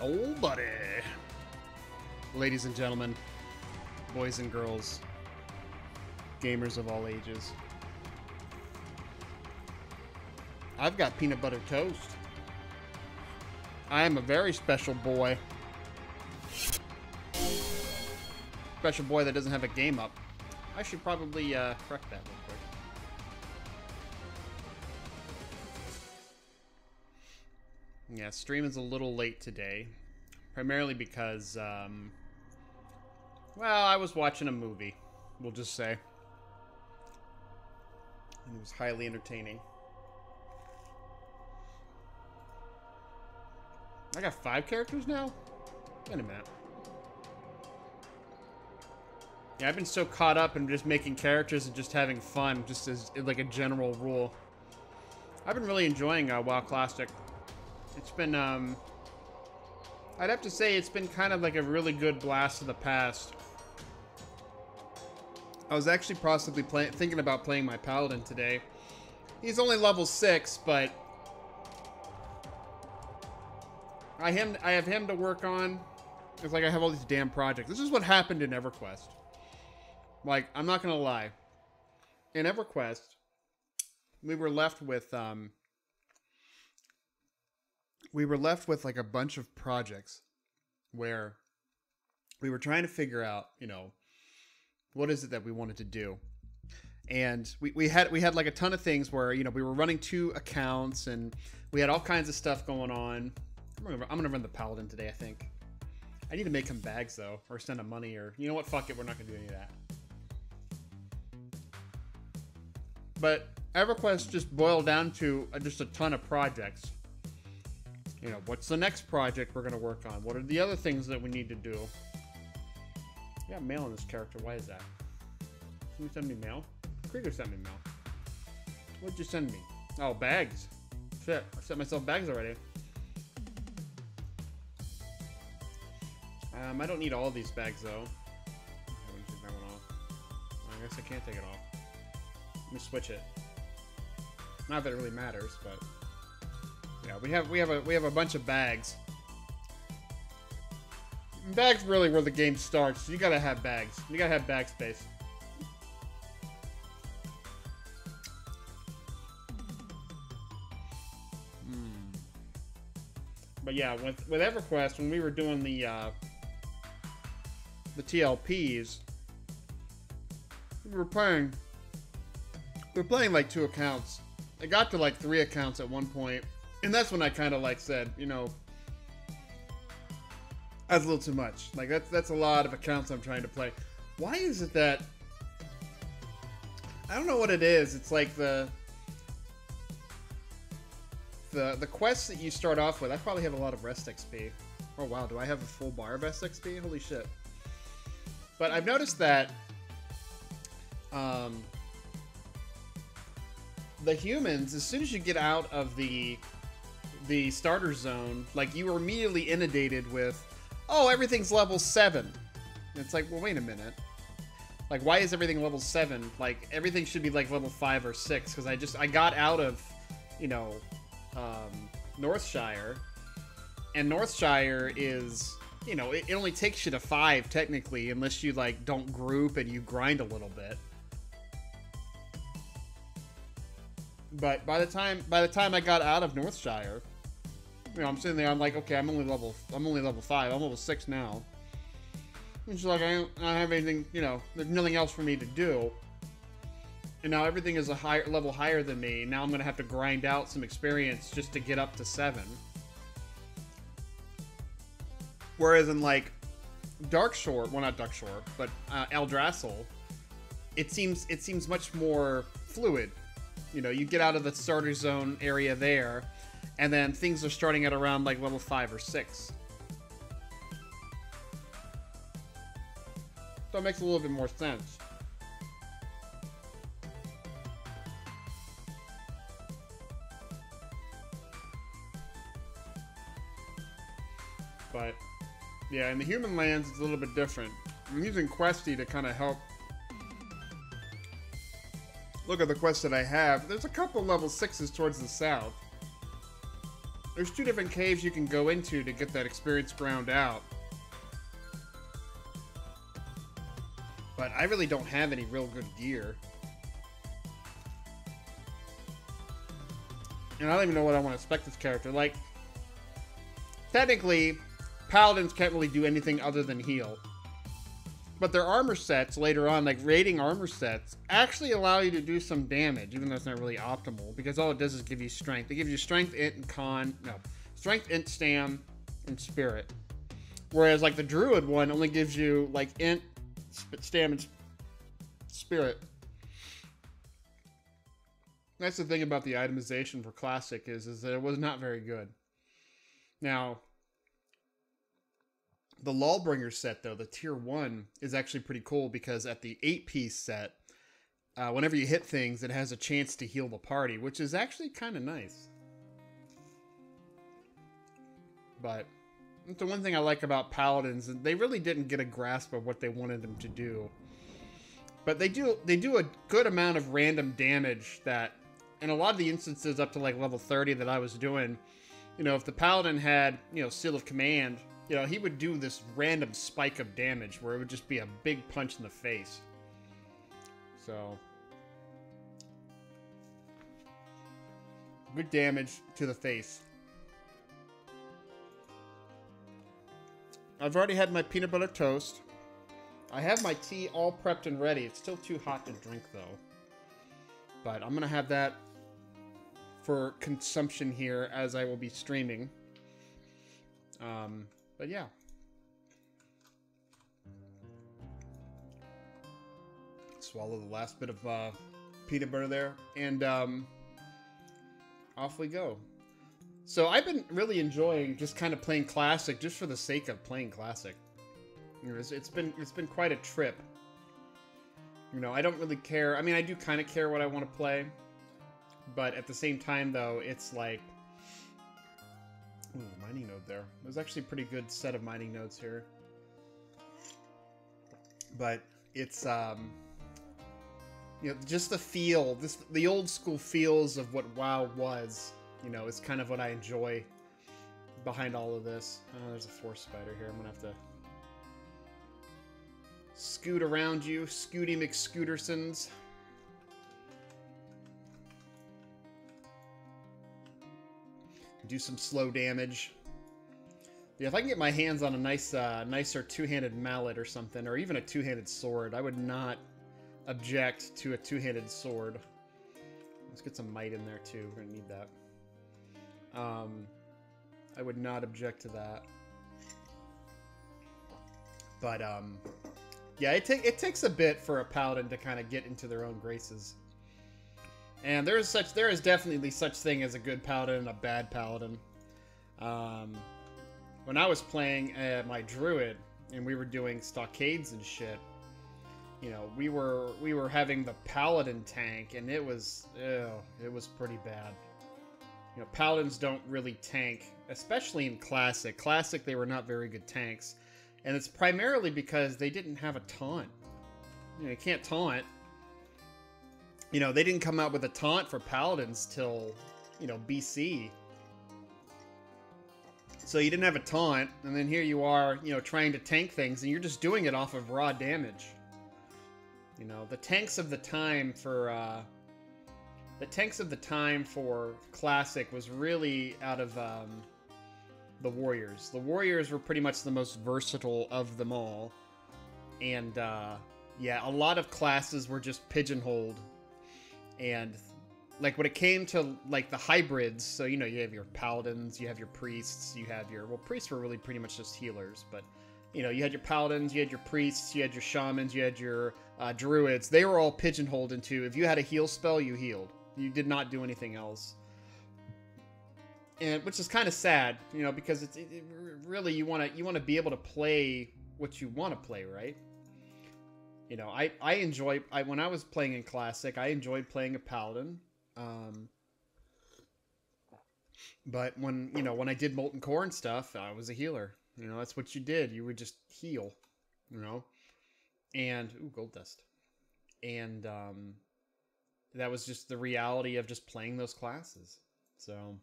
Oh, buddy. Ladies and gentlemen, boys and girls, gamers of all ages, I've got peanut butter toast. I am a very special boy. Special boy that doesn't have a game up. I should probably correct that real quick. Yeah, stream is a little late today. Primarily because, well, I was watching a movie, we'll just say. And it was highly entertaining. I got 5 characters now? Wait a minute. Yeah, I've been so caught up in just making characters and just having fun, just as like a general rule. I've been really enjoying WoW Classic. It's been, I'd have to say it's been kind of like a really good blast of the past. I was actually possibly thinking about playing my Paladin today. He's only level 6, but I have him to work on. It's like I have all these damn projects. This is what happened in EverQuest. Like, I'm not gonna lie. In EverQuest, we were left with like a bunch of projects where we were trying to figure out, you know, what is it that we wanted to do. And we had like a ton of things where, you know, we were running 2 accounts and we had all kinds of stuff going on. I'm gonna run the Paladin today, I think. I need to make him bags though, or send him money, or you know what, fuck it, we're not gonna do any of that. But EverQuest just boiled down to just a ton of projects. You know, what's the next project we're gonna work on? What are the other things that we need to do? I got mail on this character, why is that? Can you send me mail? Krieger sent me mail. What'd you send me? Oh, bags. Shit, I sent myself bags already. I don't need all of these bags, though. I wouldn't take that one off. I guess I can't take it off. Let me switch it. Not that it really matters, but yeah, we have a bunch of bags. Bags really where the game starts. You gotta have bags. You gotta have bag space. But yeah, with EverQuest, when we were doing the TLPs, we were playing like 2 accounts. I got to like 3 accounts at one point, and that's when I kind of like said, you know, that's a little too much. Like that's a lot of accounts I'm trying to play. Why is it that I don't know what it is? It's like the quests that you start off with. I probably have a lot of rest XP. Oh wow, do I have a full bar of rest XP? Holy shit. But I've noticed that the humans, as soon as you get out of the starter zone, like you are immediately inundated with, oh, everything's level 7. And it's like, well, wait a minute. Like, why is everything level 7? Like, everything should be like level 5 or 6, because I got out of, you know, Northshire, and Northshire is, you know, it only takes you to 5 technically, unless you like don't group and you grind a little bit. But by the time I got out of Northshire, you know, I'm sitting there, I'm like, okay, I'm only level 5, I'm level 6 now. It's like I don't have anything, you know, there's nothing else for me to do. And now everything is a higher level higher than me. Now I'm going to have to grind out some experience just to get up to 7. Whereas in like Darkshore, well not Darkshore, but Eldrassil, it seems much more fluid. You know, you get out of the starter zone area there, and then things are starting at around like level 5 or 6. So it makes a little bit more sense. But yeah, in the human lands, it's a little bit different. I'm using Questy to kind of help look at the quests that I have. There's a couple level 6s towards the south. There's 2 different caves you can go into to get that experience ground out. But I really don't have any real good gear. And I don't even know what I want to spec this character. Like, technically, paladins can't really do anything other than heal. But their armor sets later on, like raiding armor sets, actually allow you to do some damage, even though it's not really optimal, because all it does is give you strength. It gives you strength, int, and con. No. Strength, int, stam, and spirit. Whereas, like, the druid one only gives you, like, int, stam, and spirit. That's the thing about the itemization for Classic is that it was not very good. Now, the Lawbringer set, though, the tier 1, is actually pretty cool because at the 8-piece set, whenever you hit things, it has a chance to heal the party, which is actually kind of nice. But the one thing I like about Paladins, they really didn't get a grasp of what they wanted them to do. But they do a good amount of random damage that, in a lot of the instances up to like level 30 that I was doing, you know, if the Paladin had, you know, Seal of Command, you know, he would do this random spike of damage where it would just be a big punch in the face. So, good damage to the face. I've already had my peanut butter toast. I have my tea all prepped and ready. It's still too hot to drink, though. But I'm going to have that for consumption here as I will be streaming. But yeah. Swallow the last bit of peanut butter there. And off we go. So I've been really enjoying just kind of playing Classic just for the sake of playing Classic. You know, it's been quite a trip. You know, I don't really care. I mean, I do kind of care what I want to play. But at the same time, though, it's like... Ooh, mining node there. There's actually a pretty good set of mining nodes here. But it's, you know, just the feel, the old school feels of what WoW was, you know, is kind of what I enjoy behind all of this. Oh, there's a force spider here. I'm gonna have to scoot around you, Scooty McScootersons. Do some slow damage. Yeah, if I can get my hands on a nice, nicer two-handed mallet or something, or even a two-handed sword, I would not object to a two-handed sword. Let's get some might in there too. We're gonna need that. I would not object to that. But yeah, it takes a bit for a paladin to kind of get into their own graces. And there is definitely such thing as a good paladin and a bad paladin. When I was playing my druid and we were doing stockades and shit, you know, we were having the paladin tank, and it was pretty bad. You know, paladins don't really tank, especially in Classic. Classic, they were not very good tanks, and it's primarily because they didn't have a taunt. You know, you can't taunt. You know, they didn't come out with a taunt for paladins till, you know, BC. So you didn't have a taunt, and then here you are, you know, trying to tank things, and you're just doing it off of raw damage. You know, the tanks of the time for Classic was really out of the Warriors. The Warriors were pretty much the most versatile of them all, and yeah, a lot of classes were just pigeonholed. And like when it came to like the hybrids, so you know, you have your paladins, you have your priests, you have your, well, priests were really pretty much just healers, but you know, you had your paladins, you had your priests, you had your shamans, you had your druids. They were all pigeonholed into, if you had a heal spell, you healed. You did not do anything else. And which is kind of sad, you know, because it really, you want to be able to play what you want to play, right? You know, when I was playing in Classic, I enjoyed playing a paladin. But when I did Molten Core and stuff, I was a healer. You know, that's what you did. You would just heal, you know. And, ooh, gold dust. And that was just the reality of just playing those classes. So,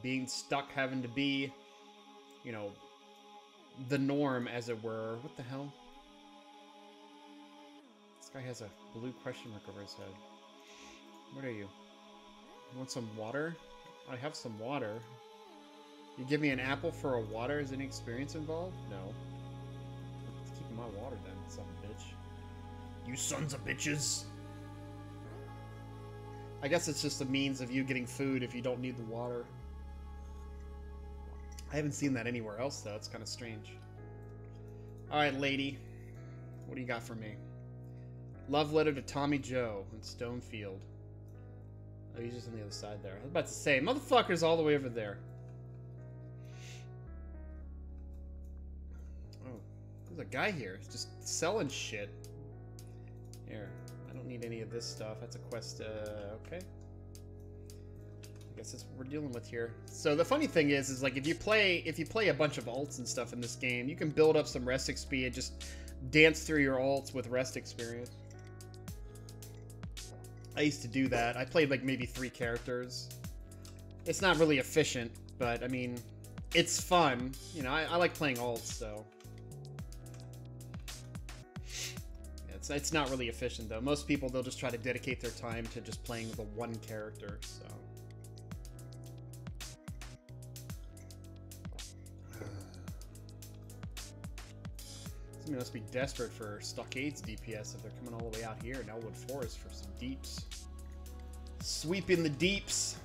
being stuck, having to be, you know, the norm, as it were. What the hell? This guy has a blue question mark over his head. What are you? You want some water? I have some water. You give me an apple for a water? Is any experience involved? No. Let's keep my water then, son of a bitch. You sons of bitches! I guess it's just a means of you getting food if you don't need the water. I haven't seen that anywhere else, though. It's kind of strange. Alright, lady. What do you got for me? Love letter to Tommy Joe in Stonefield. Oh, he's just on the other side there. I was about to say, motherfucker's all the way over there. Oh, there's a guy here. He's just selling shit. Here, I don't need any of this stuff. That's a quest, okay. I guess that's what we're dealing with here. So the funny thing is like if you play a bunch of alts and stuff in this game, you can build up some rest XP and just dance through your alts with rest experience. I used to do that. I played like maybe 3 characters. It's not really efficient, but I mean, it's fun. You know, I like playing alts, so. It's not really efficient though. Most people, they'll just try to dedicate their time to just playing the one character, so. Somebody must be desperate for Stockades DPS if they're coming all the way out here in Elwood Forest for some deeps. Sweeping the deeps.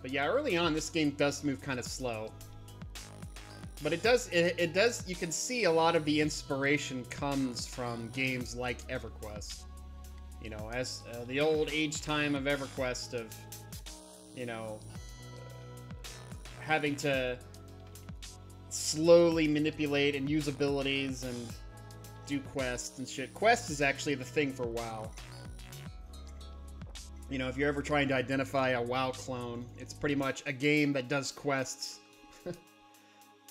But yeah, early on this game does move kind of slow. But it does, you can see a lot of the inspiration comes from games like EverQuest. You know, as the old age time of EverQuest of, you know, having to slowly manipulate and use abilities and do quests and shit. Quest is actually the thing for WoW. You know, if you're ever trying to identify a WoW clone, it's pretty much a game that does quests.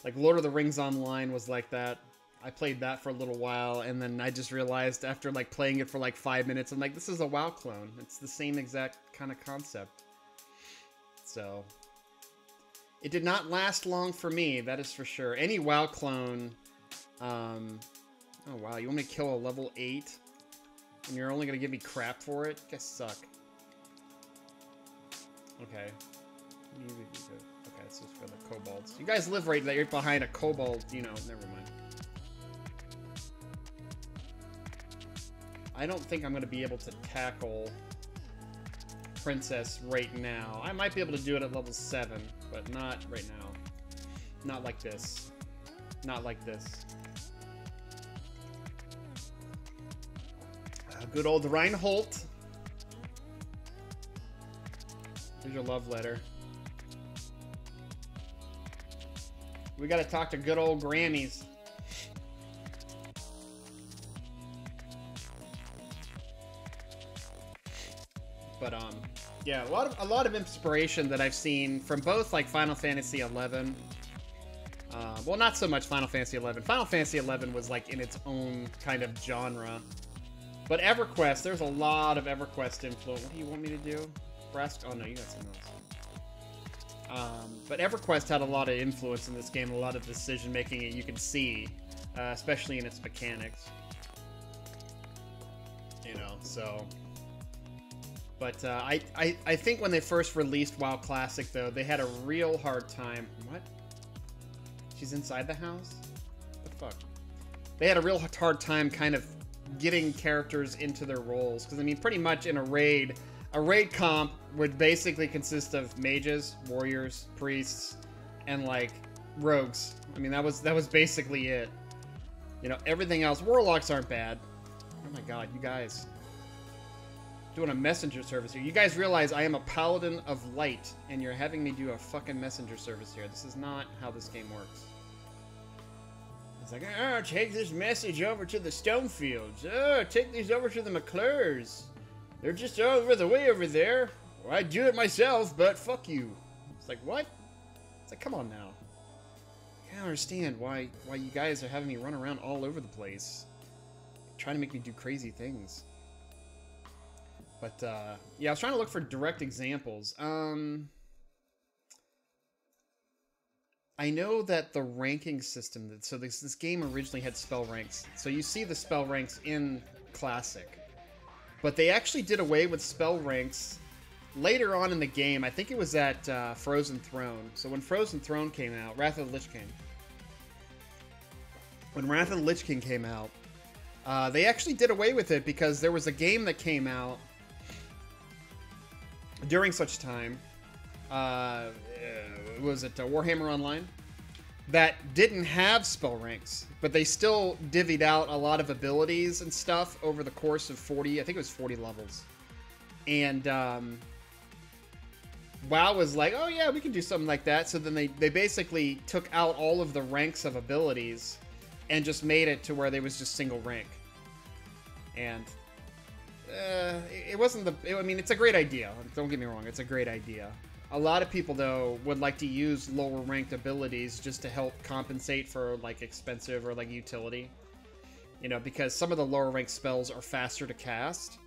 Like Lord of the Rings Online was like that. I played that for a little while, and then I just realized after like playing it for like 5 minutes, I'm like, this is a WoW clone. It's the same exact kind of concept. So it did not last long for me, that is for sure. Any WoW clone, oh wow, you want me to kill a level 8? And you're only gonna give me crap for it? You guys suck. Okay. Okay, this is for the kobolds. You guys live right there behind a kobold, you know, never mind. I don't think I'm gonna be able to tackle Princess right now. I might be able to do it at level 7, but not right now. Not like this. Not like this. Good old Rein. Here's your love letter. We gotta talk to good old Grammys. But yeah, a lot of inspiration that I've seen from both like Final Fantasy XI. Well, not so much Final Fantasy XI. Final Fantasy XI was like in its own kind of genre. But EverQuest, there's a lot of EverQuest influence. What do you want me to do? Oh no, you got something else. But EverQuest had a lot of influence in this game, a lot of decision making you can see, especially in its mechanics. You know, so. But I think when they first released WoW Classic, though, they had a real hard time. What? She's inside the house? What the fuck? They had a real hard time kind of getting characters into their roles. Because, I mean, pretty much in a raid comp would basically consist of mages, warriors, priests, and, like, rogues. I mean, that was basically it. You know, everything else. Warlocks aren't bad. Oh my god, you guys. Doing a messenger service here. You guys realize I am a paladin of light, and you're having me do a fucking messenger service here. This is not how this game works. It's like, oh, take this message over to the Stonefields. Oh, take these over to the McClures. They're just over the way over there. Well, I'd do it myself, but fuck you. It's like, what? It's like, come on now. I can't understand why you guys are having me run around all over the place. Trying to make me do crazy things. But yeah, I was trying to look for direct examples. I know that the ranking system, so this game originally had spell ranks. So you see the spell ranks in Classic. But they actually did away with spell ranks later on in the game. I think it was at Frozen Throne. So when Frozen Throne came out, Wrath of the Lich King. When Wrath of the Lich King came out, they actually did away with it because there was a game that came out during such time. Was it Warhammer Online? That didn't have spell ranks, but they still divvied out a lot of abilities and stuff over the course of 40, I think it was 40 levels. And WoW was like, oh yeah, we can do something like that. So then they basically took out all of the ranks of abilities and just made it to where they was just single rank. And it wasn't I mean, it's a great idea. Don't get me wrong, it's a great idea. A lot of people, though, would like to use lower ranked abilities just to help compensate for, like, expensive or, like, utility. You know, because some of the lower ranked spells are faster to cast.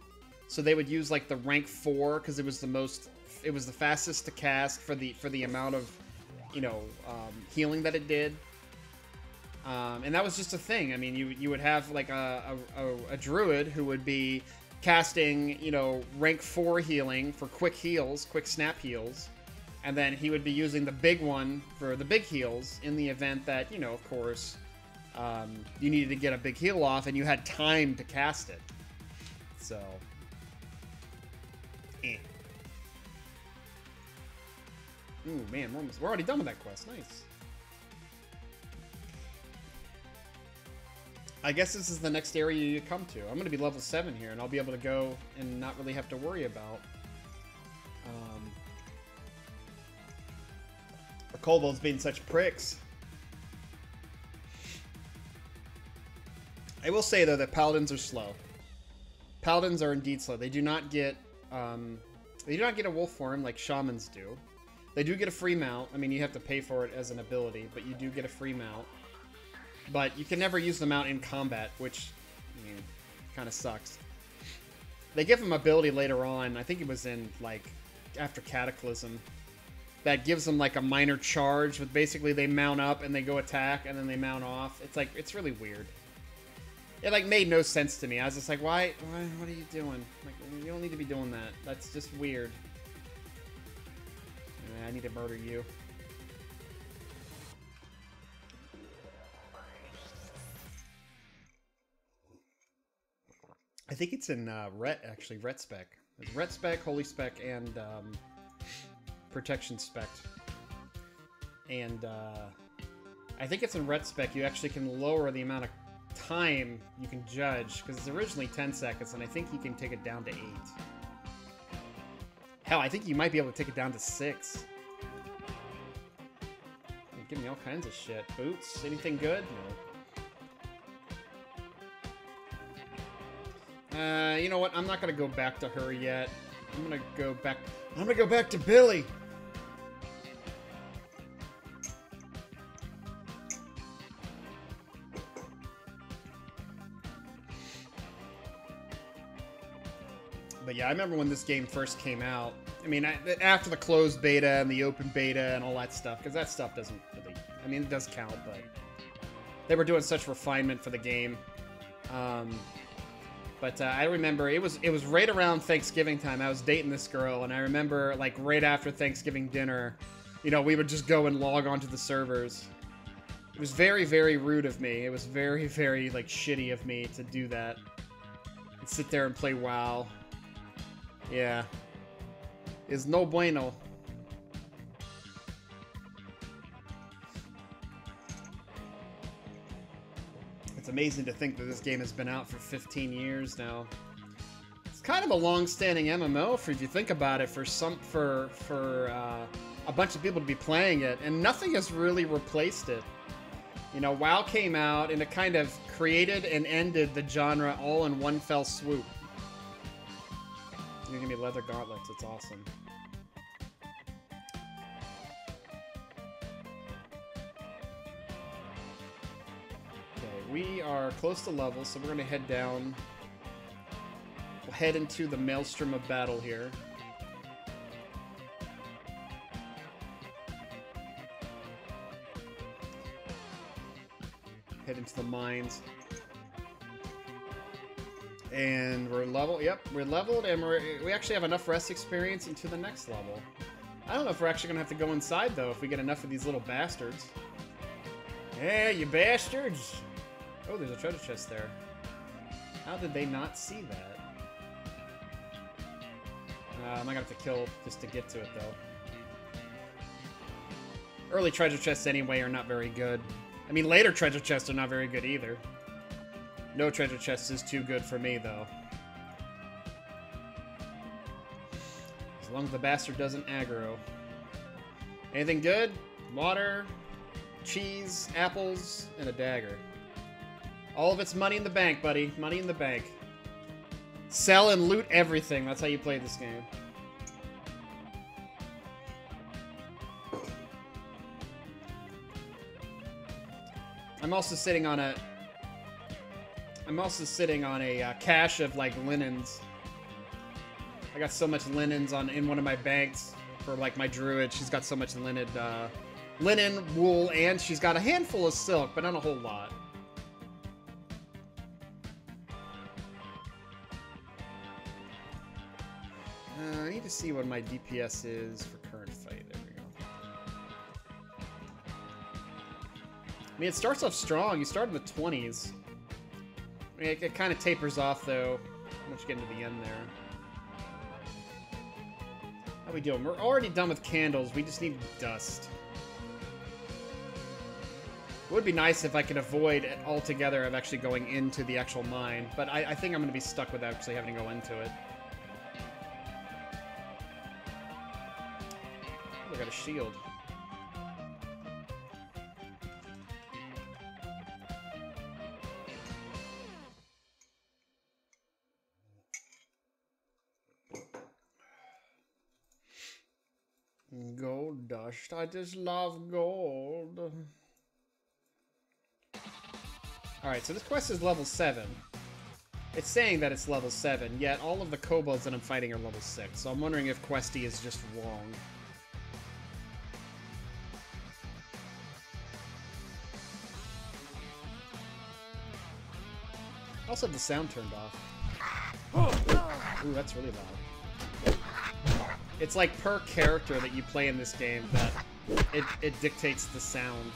So they would use, like, the rank 4 because it was the fastest to cast for the amount of, you know, healing that it did. And that was just a thing. I mean, you would have, like, a druid who would be casting, you know, rank 4 healing for quick heals, quick snap heals, and then he would be using the big one for the big heals in the event that, you know, of course, you needed to get a big heal off and you had time to cast it. So, Ooh, man, we're already done with that quest. Nice. I guess this is the next area you come to. I'm going to be level 7 here, and I'll be able to go and not really have to worry about the kobolds being such pricks. I will say, though, that paladins are slow. Paladins are indeed slow. They do not get a wolf form like shamans do. They do get a free mount. I mean, you have to pay for it as an ability, but you do get a free mount. But you can never use them out in combat, which, I mean, kind of sucks. They give them ability later on. I think it was in, like, after Cataclysm. That gives them, like, a minor charge. With basically, they mount up and they go attack, and then they mount off. It's, like, it's really weird. It, like, made no sense to me. I was just like, why what are you doing? Like, you don't need to be doing that. That's just weird. I need to murder you. I think it's in Ret, actually. Ret Spec. There's Ret Spec, Holy Spec, and Protection Spec. And I think it's in Ret Spec. You actually can lower the amount of time you can judge, because it's originally 10 seconds, and I think you can take it down to 8. Hell, I think you might be able to take it down to 6. Give me all kinds of shit. Boots? Anything good? No. You know what? I'm not gonna go back to her yet. I'm gonna go back to Billy. But yeah, I remember when this game first came out. I mean, after the closed beta and the open beta and all that stuff, because that stuff doesn't really... I mean, it does count, but they were doing such refinement for the game. But I remember it was right around Thanksgiving time. I was dating this girl, and I remember, like, right after Thanksgiving dinner, you know, we would just go and log onto the servers. It was very, very rude of me. It was very, very, like, shitty of me to do that. And sit there and play WoW. Yeah. Is no bueno. It's amazing to think that this game has been out for 15 years now. It's kind of a long-standing MMO if you think about it, for a bunch of people to be playing it, and nothing has really replaced it. You know, WoW came out and it kind of created and ended the genre all in one fell swoop. You're gonna be leather gauntlets. It's awesome. Okay, we are close to level, so we're gonna head down We'll head into the maelstrom of battle here. Head into the mines. And we're level. Yep, we're leveled, and we actually have enough rest experience into the next level. I don't know if we're actually gonna have to go inside though if we get enough of these little bastards. Yeah, you bastards! Oh, there's a treasure chest there. How did they not see that? I'm gonna have to kill just to get to it though. Early treasure chests anyway are not very good. I mean, later treasure chests are not very good either. No treasure chest is too good for me, though. As long as the bastard doesn't aggro. Anything good? Water, cheese, apples, and a dagger. All of it's money in the bank, buddy. Money in the bank. Sell and loot everything. That's how you play this game. I'm also sitting on a cache of like linens. I got so much linens in one of my banks for like my druid. She's got so much linen, wool, and she's got a handful of silk, but not a whole lot. I need to see what my DPS is for current fight. There we go. I mean, it starts off strong. You start in the 20s. I mean, it kind of tapers off, though, once you get into the end there. How we doing? We're already done with candles. We just need dust. It would be nice if I could avoid it altogether of actually going into the actual mine, but I think I'm going to be stuck with actually having to go into it. Oh, I got a shield. Gold dust. I just love gold. Alright, so this quest is level 7. It's saying that it's level 7, yet all of the kobolds that I'm fighting are level 6. So I'm wondering if Questy is just wrong. I also have the sound turned off. Ooh, that's really loud. It's like per character that you play in this game that it dictates the sound.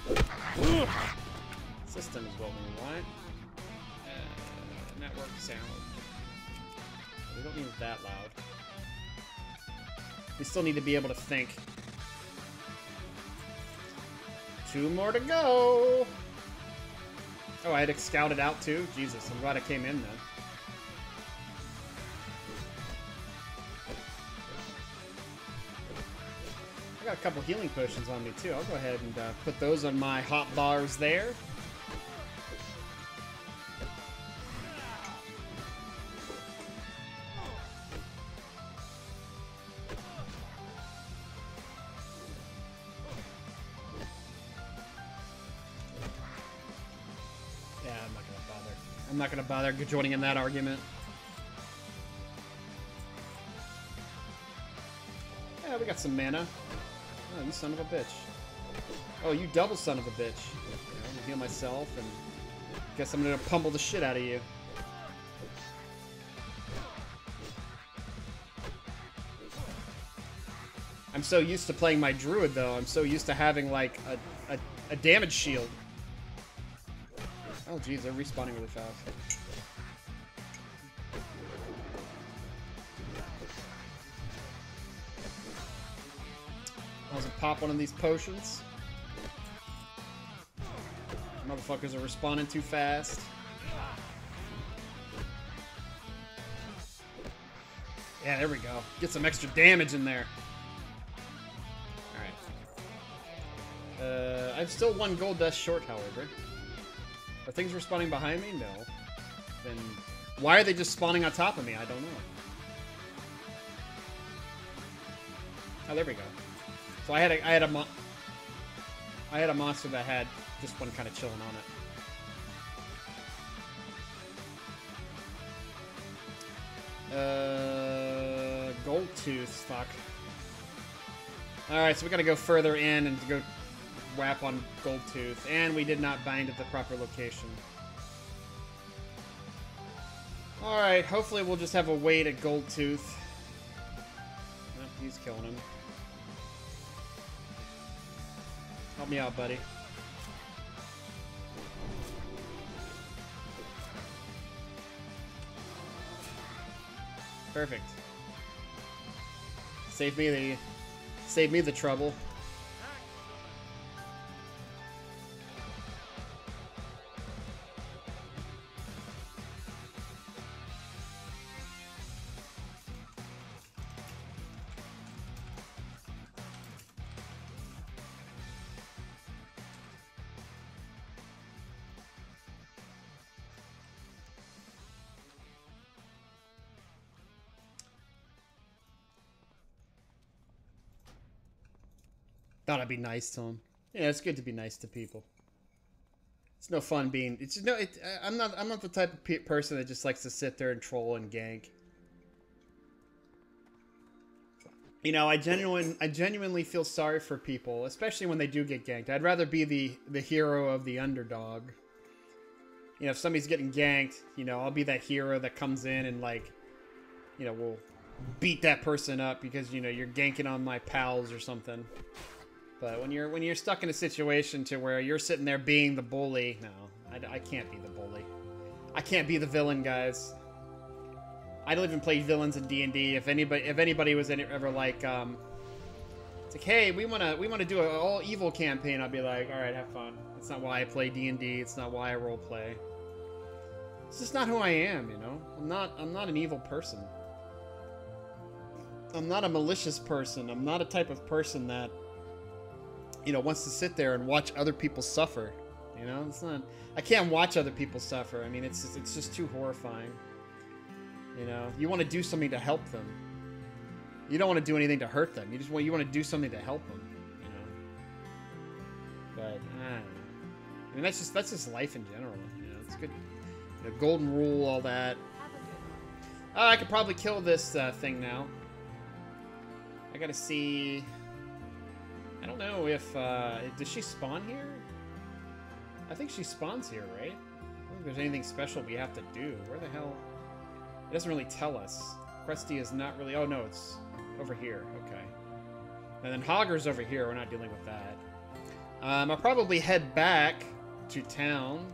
System is what we want. Network sound. We don't need it that loud. We still need to be able to think. 2 more to go. Oh, I had to scout it out too? Jesus, I'm glad I came in then. I got a couple healing potions on me too. I'll go ahead and put those on my hot bars there. Yeah, I'm not gonna bother. I'm not gonna bother joining in that argument. Yeah, we got some mana. Oh, you son of a bitch. Oh, you double son of a bitch. I'm gonna heal myself, and guess I'm gonna pummel the shit out of you. I'm so used to playing my druid, though. I'm so used to having, like, a damage shield. Oh, jeez, they're respawning really fast. I'll pop one of these potions. Motherfuckers are respawning too fast. Yeah, there we go. Get some extra damage in there. Alright. I'm still 1 gold dust short, however. Are things respawning behind me? No. Then why are they just spawning on top of me? I don't know. Oh, there we go. So I had a monster that had just one kind of chilling on it. Gold Tooth. Fuck. Alright, so we gotta go further in and go whap on Gold Tooth. And we did not bind at the proper location. Alright, hopefully we'll just have a wait at Gold Tooth. Oh, he's killing him. Help me out, buddy. Perfect. Save me the trouble. Thought I'd be nice to him. Yeah, it's good to be nice to people. It's no fun being. It's no. I'm not the type of person that just likes to sit there and troll and gank. You know, I genuinely feel sorry for people, especially when they do get ganked. I'd rather be the hero of the underdog. You know, if somebody's getting ganked, you know, I'll be that hero that comes in and, like, you know, will beat that person up because, you know, you're ganking on my pals or something. But when you're stuck in a situation to where you're sitting there being the bully, no, I can't be the bully. I can't be the villain, guys. I don't even play villains in D&D. If anybody was ever like, it's like, hey, we wanna do an all evil campaign, I'd be like, all right, have fun. That's not why I play D&D. It's not why I role play. It's just not who I am, you know. I'm not an evil person. I'm not a malicious person. I'm not a type of person that, you know, wants to sit there and watch other people suffer. You know, it's not. I can't watch other people suffer. I mean, it's just too horrifying. You know, you want to do something to help them. You don't want to do anything to hurt them. You want to do something to help them. You know. But I don't know. I mean, that's just life in general. You know, it's good. You know, golden rule, all that. Oh, I could probably kill this thing now. I gotta see. I don't know if, does she spawn here? I think she spawns here, right? I don't think there's anything special we have to do. Where the hell? It doesn't really tell us. Questy is not really, oh no, it's over here, okay. And then Hogger's over here, we're not dealing with that. I'll probably head back to town.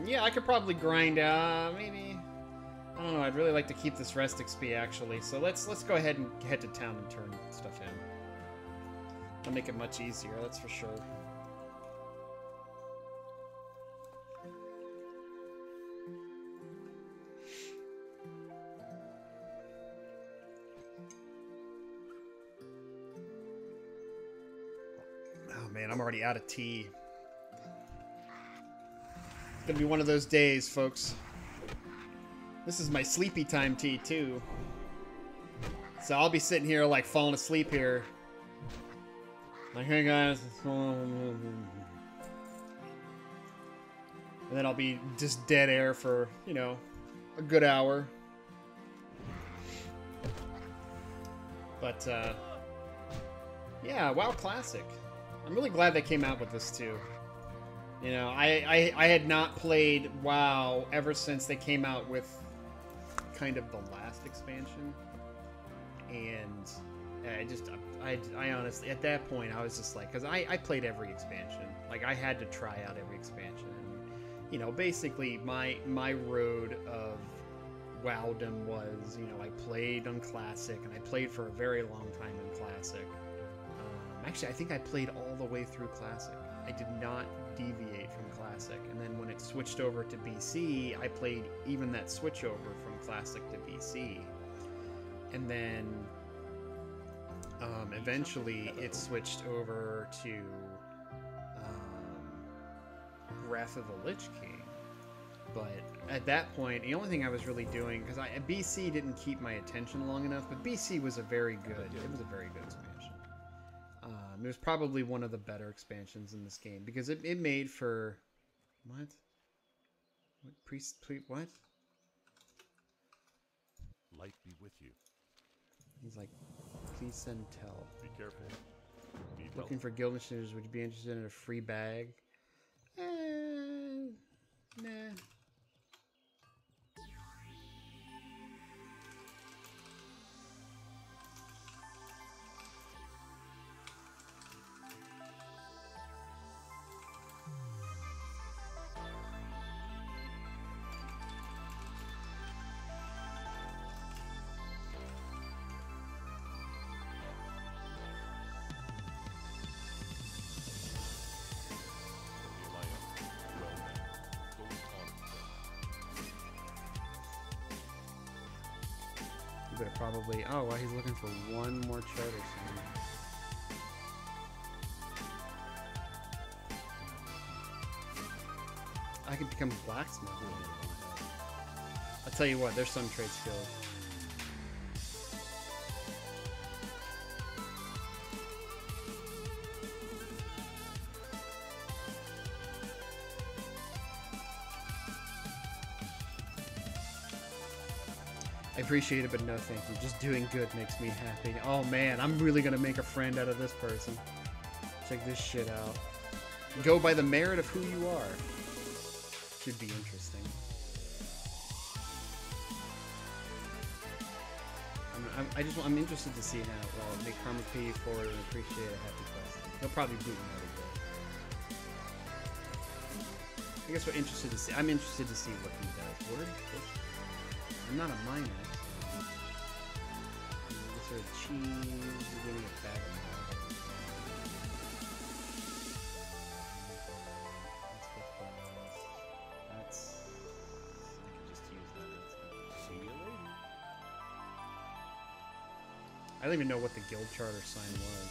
Yeah, I could probably grind out, maybe. I don't know, I'd really like to keep this rest XP actually, so let's go ahead and head to town and turn stuff in. It'll make it much easier, that's for sure. Oh man, I'm already out of tea. It's gonna be one of those days, folks. This is my sleepy time tea, too. So I'll be sitting here, like, falling asleep here. Like, hey, guys. And then I'll be just dead air for, you know, a good hour. But, yeah, WoW Classic. I'm really glad they came out with this, too. You know, I had not played WoW ever since they came out with kind of the last expansion, and I honestly, at that point, I was just like, because I played every expansion, like I had to try out every expansion, and, you know, basically my road of WoWdom was, you know, I played on Classic, and I played for a very long time in Classic. Actually, I think I played all the way through Classic. I did not deviate from Classic, and then when it switched over to BC, I played even that switch over from Classic to BC, and then eventually it switched over to Wrath of the Lich King. But at that point, the only thing I was really doing, because BC didn't keep my attention long enough, but BC was a very good expansion. It was probably one of the better expansions in this game because it made for what? What? Light be with you. He's like, please send tell. Be careful. Need Looking help? for guild initiatives. Would you be interested in a free bag? Nah. The Alliance. Well met. Goes on. You better probably. Oh, well, he's looking for one more charter sign. I could become a blacksmith. I'll tell you what, there's some trade skills. I appreciate it, but no thank you. Just doing good makes me happy. Oh man, I'm really gonna make a friend out of this person. Check this shit out. Go by the merit of who you are. Should be interesting. I'm interested to see how well make karma pay you forward and appreciate a happy quest. He'll probably boot me out of it. I guess we're interested to see. I'm interested to see what he does. Word? I'm not a miner. This sort of cheese. Give me a bag of that's I can just use that. See you later. I don't even know what the guild charter sign was.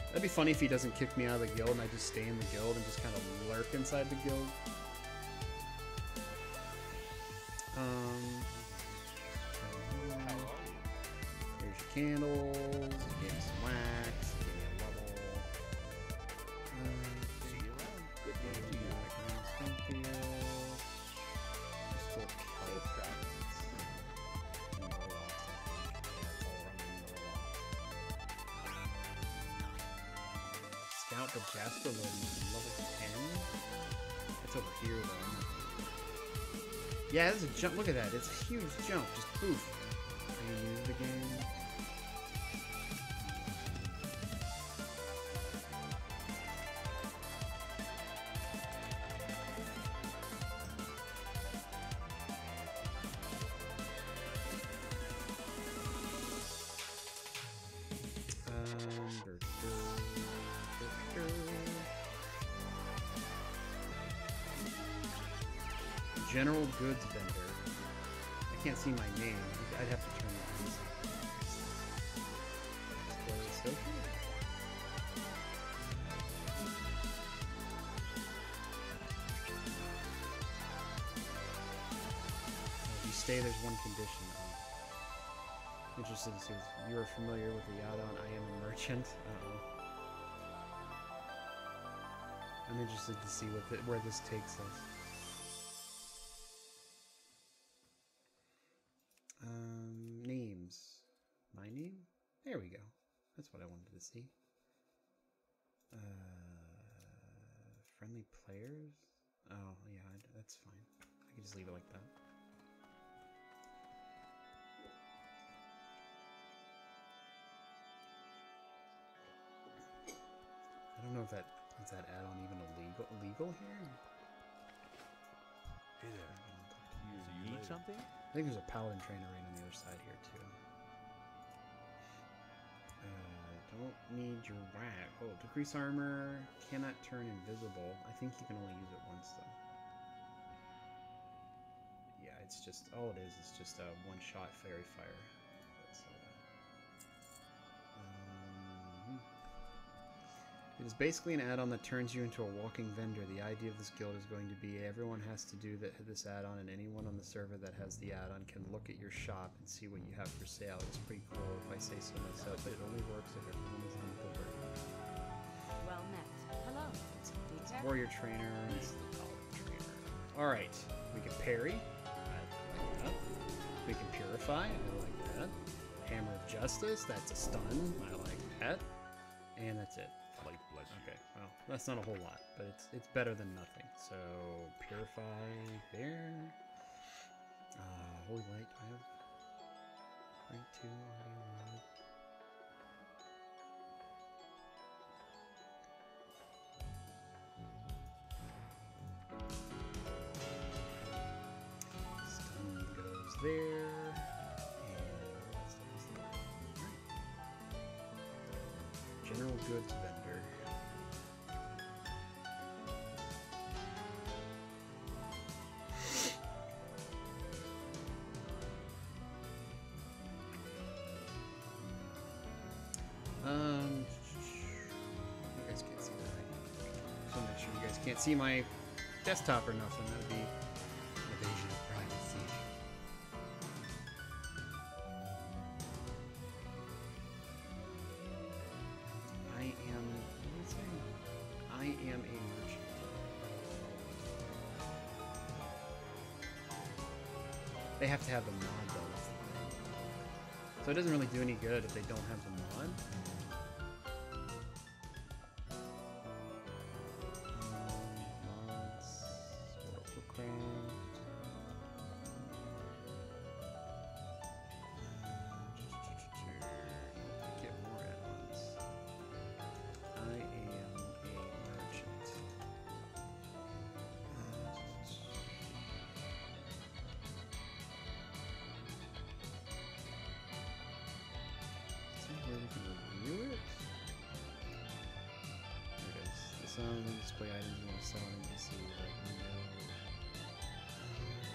That'd be funny if he doesn't kick me out of the guild and I just stay in the guild and just kind of lurk inside the guild. How are you? Here's your candles. Give me some wax. Give me a level. See you around. Good day to you. Still Scout the Jasper level 10? It's over here though. Yeah, there's a jump. Look at that. It's a huge jump. Just poof. Can you use the game? General goods vendor. I can't see my name. I'd have to turn it on. Display social. If you stay, there's one condition. Interested to see if you are familiar with the add-on I am a merchant. I'm interested to see where this takes us. Names. My name? There we go. That's what I wanted to see. Friendly players? Oh, yeah, that's fine. I can just leave it like that. I don't know if is that add-on even illegal here? Hey there. So you need something? I think there's a paladin trainer right on the other side here too. Don't need your whack. Oh, decrease armor. Cannot turn invisible. I think you can only use it once though. Yeah, it's just all it is. It's just a one-shot fairy fire. That's It is basically an add-on that turns you into a walking vendor. The idea of this guild is going to be everyone has to do this add-on, and anyone on the server that has the add-on can look at your shop and see what you have for sale. It's pretty cool if I say so myself, but it only works if everyone is on board. Well met. Hello. It's warrior trainer. It's the paladin trainer. All right, we can parry. We can purify. I like that. Hammer of Justice. That's a stun. I like that. And that's it. Light bless you. Okay, well, that's not a whole lot, but it's better than nothing. So purify there. Holy light. I have rank 2 audio mod. Stun goes there. And what else is there? Alright. General goods vendor. You guys can't see that, right? Just want to make sure you guys can't see my desktop or nothing. That would be an invasion of privacy. I am. What did it say? I am a merchant. They have to have the mod though. That's the thing. So it doesn't really do any good if they don't have the mod. Mods, Warcraft. Get more add-ons. I am a merchant. See where we can review it. There it is. Display items you want to sell in NPC like window.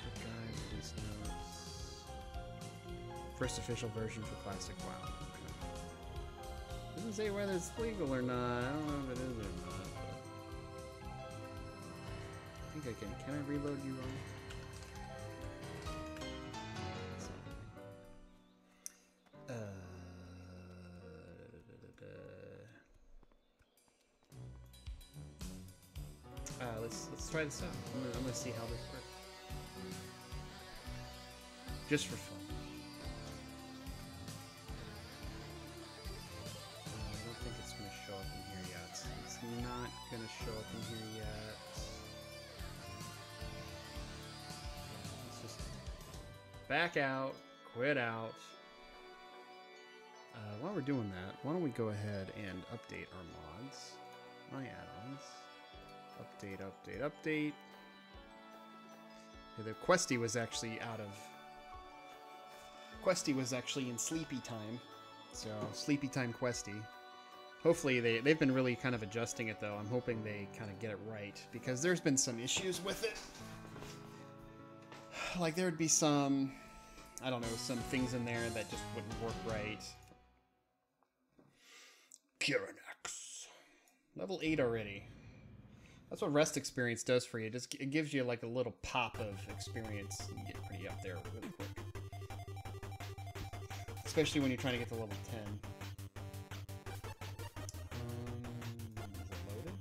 Quick guide, release notes. First official version for Classic WoW. Okay. Doesn't say whether it's legal or not. I don't know if it is or not. But I think I can. Can I reload you on? Let's try this out. I'm gonna see how this works. Just for fun. I don't think it's gonna show up in here yet. It's not gonna show up in here yet. Let's just back out, quit out. While we're doing that, why don't we go ahead and update our mods, my add-ons. Update, update, update. Yeah, the Questy was actually Questy was actually in sleepy time. So, sleepy time Questy. Hopefully they've been really kind of adjusting it though. I'm hoping they kind of get it right because there's been some issues with it. Like there would be some, I don't know, some things in there that just wouldn't work right. Kiranex. Level 8 already. That's what rest experience does for you. It gives you like a little pop of experience. You get pretty up there really quick. Especially when you're trying to get to level 10. Is it loaded?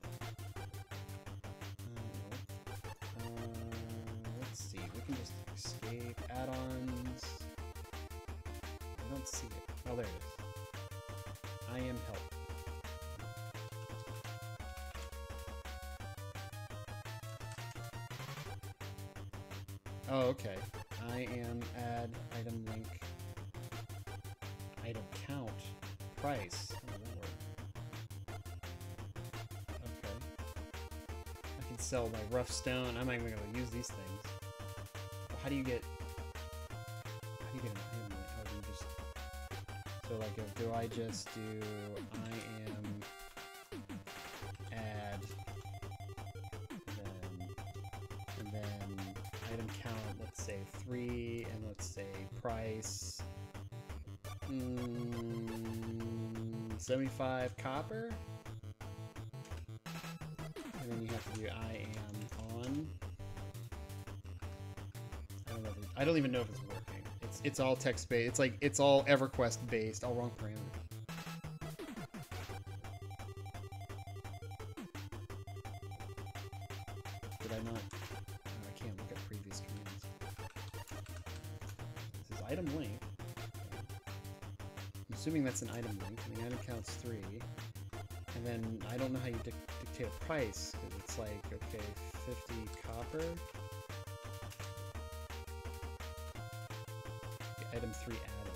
Let's see. We can just escape add-ons. I don't see it. Oh, there it is. I am help. Oh, okay. I am add item link. Item count. Price. Oh, that worked. Okay. I can sell my rough stone. I'm not even going to use these things. Well, how do you get an item link? How do you just... So, like, do I just do I am add and then item count, let's say 3, and let's say price 75 copper, and then you have to do I am on. I don't even know if it's working. It's all text based. It's all EverQuest based. All wrong parameter. Did I not? I can't look at previous commands. This is item link. I'm assuming that's an item link, and the item counts 3. And then I don't know how you dictate a price, because it's like, okay, 50 copper. Okay, item 3 added.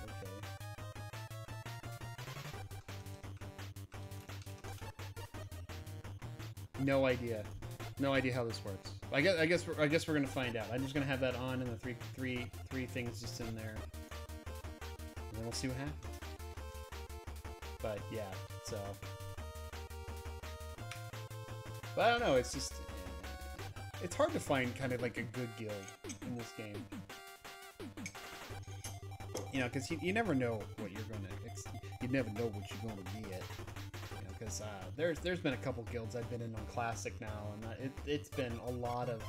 Okay. No idea. No idea how this works. I guess we're gonna find out. I'm just gonna have that on and the three things just in there, and then we'll see what happens. But yeah, so. But I don't know. It's just it's hard to find kind of like a good guild in this game. You know, because you never know what you're gonna. You never know what you're gonna get. Because there's been a couple guilds I've been in on Classic now, and it's been a lot of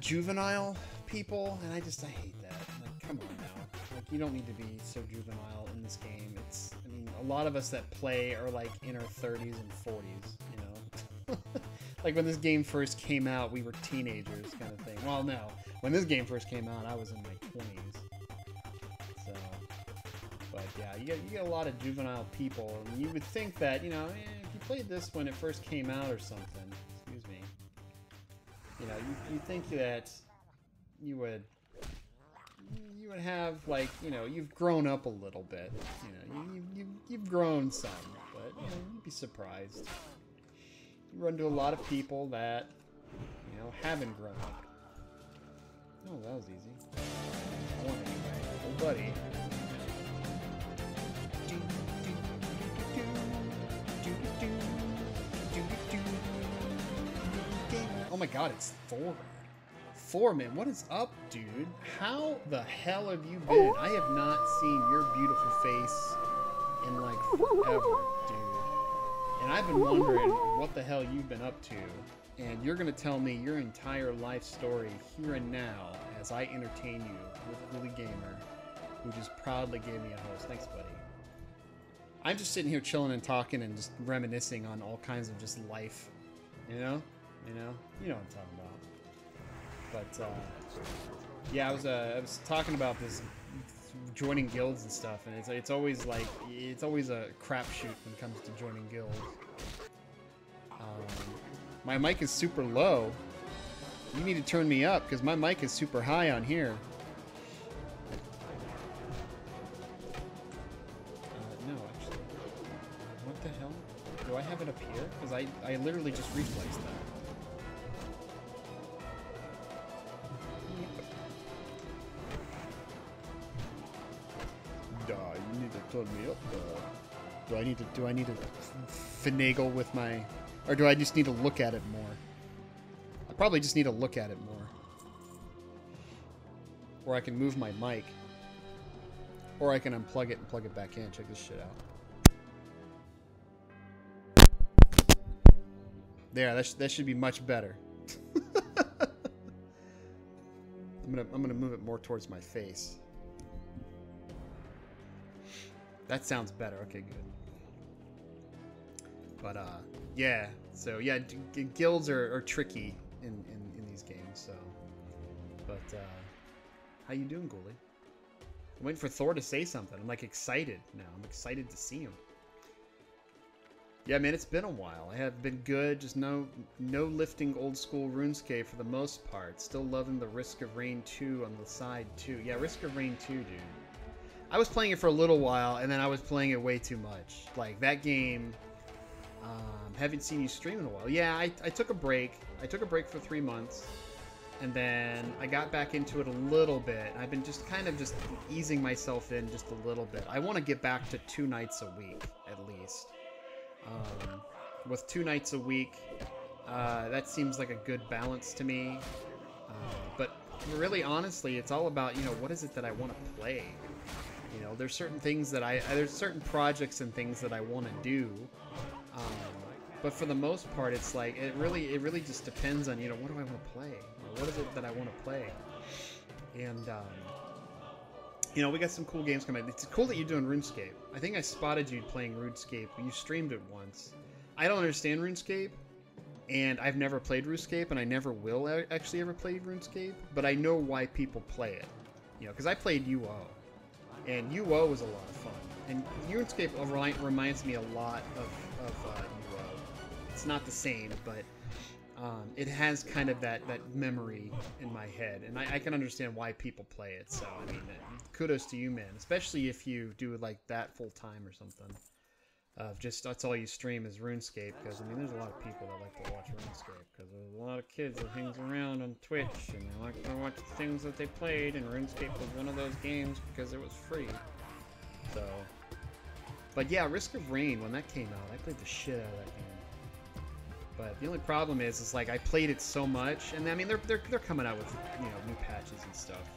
juvenile people, and I hate that. Like, come on now, like you don't need to be so juvenile in this game. I mean, a lot of us that play are like in our 30s and 40s, you know. Like when this game first came out, we were teenagers, kind of thing. Well, no, when this game first came out, I was in my 20s. So. But yeah, you get a lot of juvenile people, and you would think that, you know, if you played this when it first came out or something, excuse me, you know, you think that you would have, like, you know, you've grown up a little bit, you know, you've grown some, but you know, you'd be surprised. You run into a lot of people that, you know, haven't grown up. Oh, that was easy. One anyway. Oh, buddy. Oh my god, it's Thor. Thor, man, what is up, dude? How the hell have you been? I have not seen your beautiful face in like forever, dude. And I've been wondering what the hell you've been up to. And you're gonna tell me your entire life story here and now as I entertain you with Ghoulie Gamer, who just proudly gave me a host. Thanks, buddy. I'm just sitting here chilling and talking and just reminiscing on all kinds of just life, you know what I'm talking about. But yeah, I was talking about this joining guilds and stuff, and it's always a crapshoot when it comes to joining guilds. My mic is super low. You need to turn me up because my mic is super high on here. Do I have it up here? Because I literally just replaced that. You need to turn me up. Do I need to finagle with my, or do I just need to look at it more? I probably just need to look at it more. Or I can move my mic. Or I can unplug it and plug it back in. Check this shit out. There, that should be much better. I'm gonna move it more towards my face. That sounds better. Okay, good. But yeah. So yeah, guilds are tricky in these games. So, but how you doing, Ghoulie? I'm waiting for Thor to say something. I'm like excited now. I'm excited to see him. Yeah, man, it's been a while. I have been good, just no lifting old school RuneScape for the most part. Still loving the Risk of Rain 2 on the side too. Yeah, Risk of Rain 2, dude. I was playing it for a little while, and then I was playing it way too much. Like, that game, haven't seen you stream in a while. Yeah, I took a break. I took a break for 3 months, and then I got back into it a little bit. I've been just kind of just easing myself in just a little bit. I want to get back to 2 nights a week, at least. With 2 nights a week, that seems like a good balance to me. But really, honestly, it's all about, you know, what is it that I want to play? You know, there's certain things that there's certain projects and things that I want to do. But for the most part, it's like, it really just depends on, you know, what do I want to play? You know, what is it that I want to play? And, you know, we got some cool games coming. It's cool that you're doing RuneScape. I think I spotted you playing RuneScape. You streamed it once. I don't understand RuneScape, And I've never played RuneScape, and I never will actually ever play RuneScape, but I know why people play it. You know, because I played UO, and UO was a lot of fun. And RuneScape reminds me a lot of UO. It's not the same, but it has kind of that memory in my head, and I can understand why people play it. So, I mean, kudos to you, man, especially if you do like that full time or something. Just that's all you stream is RuneScape, because I mean there's a lot of people that like to watch RuneScape, because there's a lot of kids that hangs around on Twitch and they like to watch the things that they played, and RuneScape was one of those games because it was free. So, but yeah, Risk of Rain, when that came out, I played the shit out of that game. But the only problem is like I played it so much, and I mean they're coming out with, you know, new patches and stuff.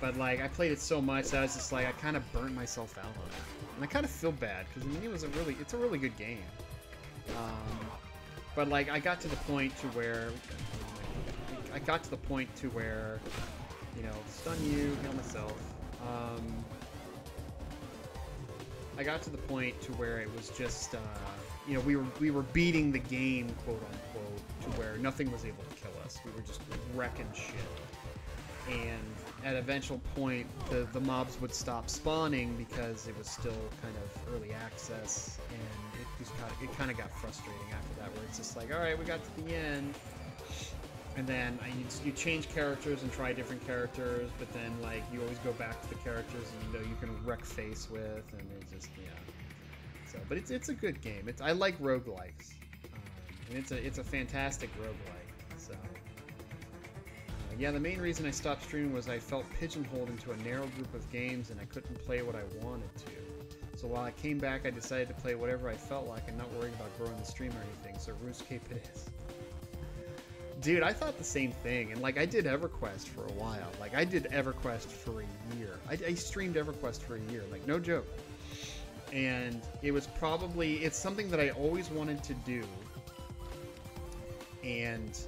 But like I played it so much that I was just like I kind of burnt myself out on it. And I kind of feel bad, because I mean it's a really good game. But like I got to the point to where you know, stun you, heal myself. I got to the point to where it was just you know, we were beating the game, quote unquote, to where nothing was able to kill us. We were just wrecking shit. And at an eventual point, the mobs would stop spawning because it was still kind of early access, and it kind of got frustrating after that, where it's just like, all right, we got to the end, and then you change characters and try different characters, but then like you always go back to the characters you know you can wreck face with, and it's just So, but it's a good game. I like roguelikes, and it's a fantastic roguelike. So. Yeah, the main reason I stopped streaming was I felt pigeonholed into a narrow group of games and I couldn't play what I wanted to. So while I came back, I decided to play whatever I felt like and not worrying about growing the stream or anything, so RuneScape it is. Dude, I thought the same thing, and like I did EverQuest for a while. Like I did EverQuest for a year. I streamed EverQuest for a year, like no joke. And it's something that I always wanted to do. And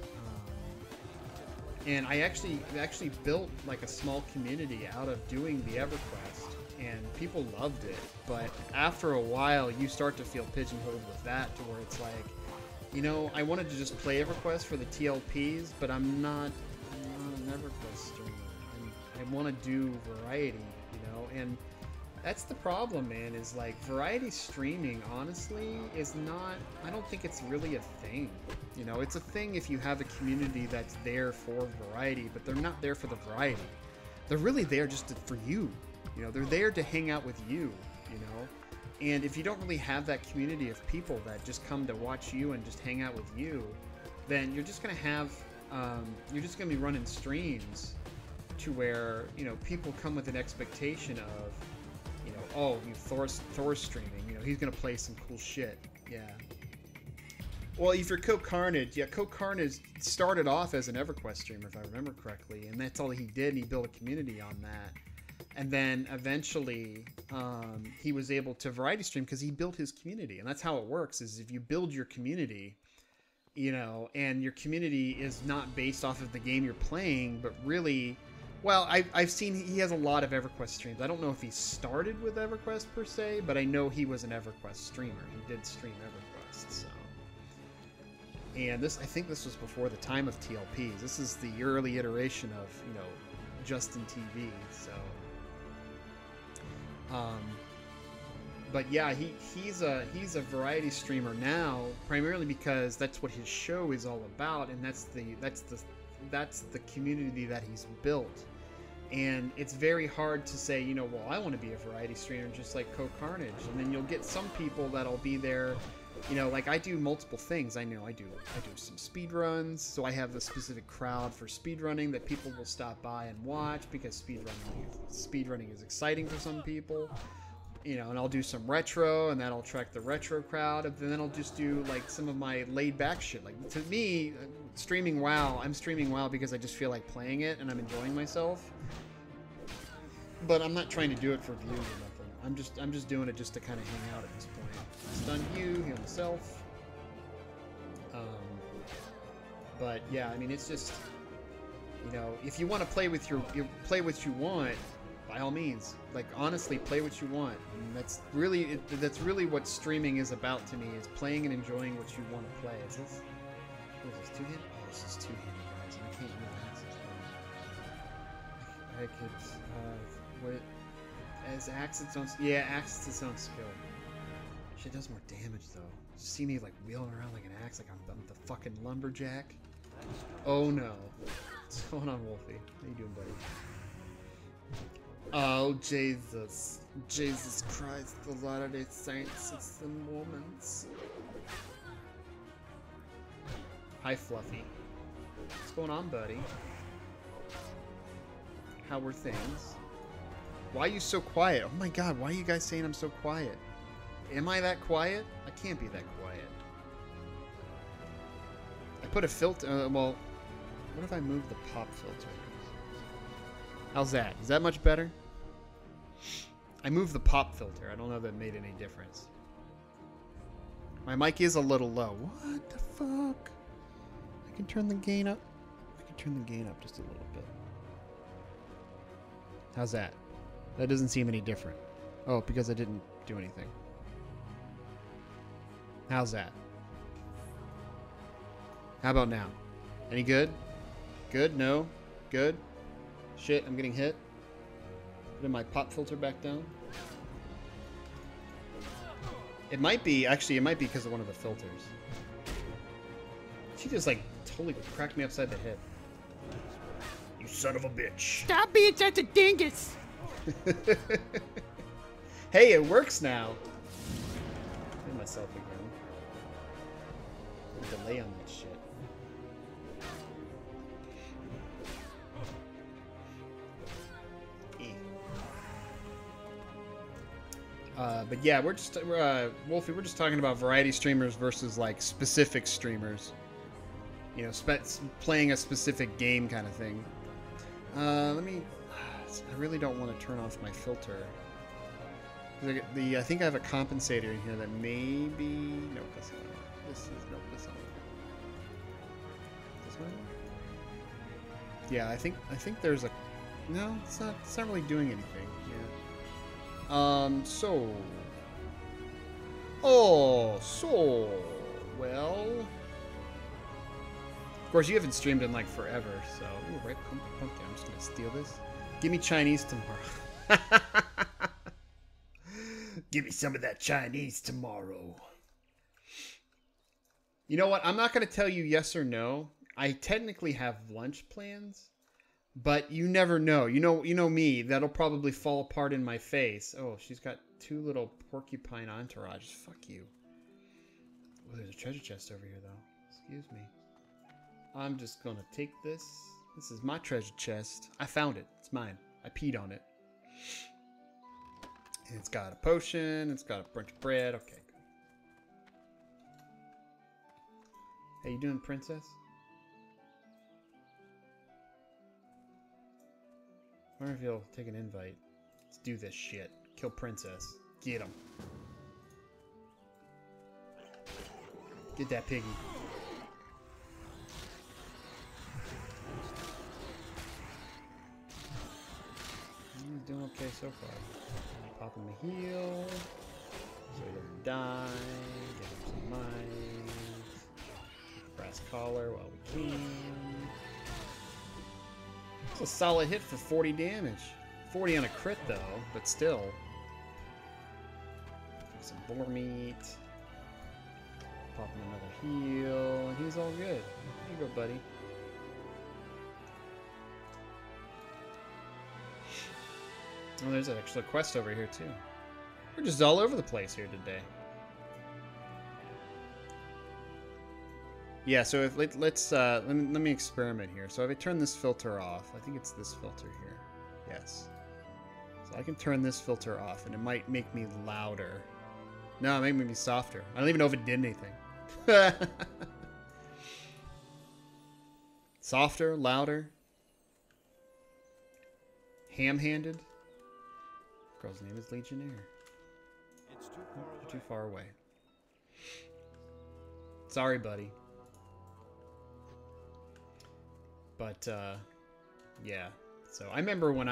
I actually built like a small community out of doing the EverQuest, and people loved it. But after a while, you start to feel pigeonholed with that, to where it's like, you know, I wanted to just play EverQuest for the TLPs, but I'm not an EverQuest streamer, and I want to do variety, you know. And that's the problem, man. Is like variety streaming, honestly, is not. I don't think it's really a thing. You know, it's a thing if you have a community that's there for variety, but they're not there for the variety. They're really there just for you. You know, they're there to hang out with you, you know? And if you don't really have that community of people that just come to watch you and just hang out with you, then you're just going to have, you're just going to be running streams to where, you know, people come with an expectation of, you know, oh, Thor's streaming, you know, he's going to play some cool shit. Yeah. Well, if you're Coke Carnage, yeah, Coke Carnage started off as an EverQuest streamer, if I remember correctly, and that's all he did, and he built a community on that. And then eventually, he was able to variety stream because he built his community, and that's how it works, is if you build your community, you know, and your community is not based off of the game you're playing, but really, well, I've seen he has a lot of EverQuest streams. I don't know if he started with EverQuest per se, but I know he was an EverQuest streamer. He did stream EverQuest, so. And I think this was before the time of TLPs. This is the early iteration of, you know, Justin TV. So, but yeah, he's a variety streamer now, primarily because that's what his show is all about, and that's the community that he's built. And it's very hard to say, you know, well, I want to be a variety streamer just like Coke Carnage, and then you'll get some people that'll be there. You know, like I do multiple things. I know I do some speed runs, so I have a specific crowd for speed running that people will stop by and watch because speed running is exciting for some people. You know, and I'll do some retro, and that'll attract the retro crowd. And then I'll just do like some of my laid back shit. Like to me, streaming WoW, I'm streaming WoW because I just feel like playing it and I'm enjoying myself. But I'm not trying to do it for views or nothing. I'm just doing it just to kind of hang out at this point. Stun you, heal myself. But yeah, I mean, it's just, you know, if you want to play with play what you want, by all means. Like honestly, play what you want. And that's really what streaming is about to me, is playing and enjoying what you want to play. What is this, two-handed? Oh, this is two-handed, guys, and I can't use axes. I could, what? As axe its own, yeah, axe is its own skill. Shit does more damage, though. Just see me, like, wheeling around like an axe, like I'm the fucking lumberjack. Oh, no. What's going on, Wolfie? How you doing, buddy? Oh, Jesus. Jesus Christ, the Latter-day Saints, it's the Mormons. Hi, Fluffy. What's going on, buddy? How were things? Why are you so quiet? Oh my god, why are you guys saying I'm so quiet? Am I that quiet? I can't be that quiet. I put a filter, well, what if I move the pop filter? How's that? Is that much better? I moved the pop filter. I don't know if that made any difference. My mic is a little low. What the fuck? I can turn the gain up. I can turn the gain up just a little bit. How's that? That doesn't seem any different. Oh, because I didn't do anything. How's that? How about now? Any good? Good? No? Good? Shit, I'm getting hit. Put my pop filter back down. It might be, actually, it might be because of one of the filters. She just, like, totally cracked me upside the head. You son of a bitch. Stop being such a dingus! Hey, it works now. Hit myself again. Delay on that shit. But yeah, Wolfie, we're just talking about variety streamers versus like specific streamers. You know, playing a specific game kind of thing. I really don't want to turn off my filter. I think I have a compensator in here that maybe. Nope, that's not it. This is nope, that's not it. This one? Yeah, I think there's a. No, it's not. It's not really doing anything. Yeah. So. Oh, so. Well. Of course, you haven't streamed in like forever, so. Ooh, right, pumpkin. I'm just gonna steal this. Give me Chinese tomorrow. Give me some of that Chinese tomorrow. You know what? I'm not gonna tell you yes or no. I technically have lunch plans. But you never know. You know me. That'll probably fall apart in my face. Oh, she's got two little porcupine entourages. Fuck you. Oh, there's a treasure chest over here, though. Excuse me. I'm just gonna take this. This is my treasure chest. I found it. It's mine. I peed on it. And it's got a potion. It's got a bunch of bread. Okay, good. How you doing, princess? I wonder if you'll take an invite. Let's do this shit. Kill princess. Get him. Get that piggy. He's doing okay so far. Pop him a heal. So he doesn't die. Get him some mines. Brass collar while we can. It's a solid hit for 40 damage. 40 on a crit though, but still. Some boar meat. Pop him another heal, and he's all good. There you go, buddy. Oh, there's an extra quest over here too. We're just all over the place here today. Yeah, so if let me experiment here. So if I turn this filter off, I think it's this filter here. Yes. So I can turn this filter off, and it might make me louder. No, it made me softer. I don't even know if it did anything. Softer, louder. Ham-handed. Girl's name is Legionnaire. It's too Oh, far you're away. too far away. Sorry, buddy. But yeah. So I remember when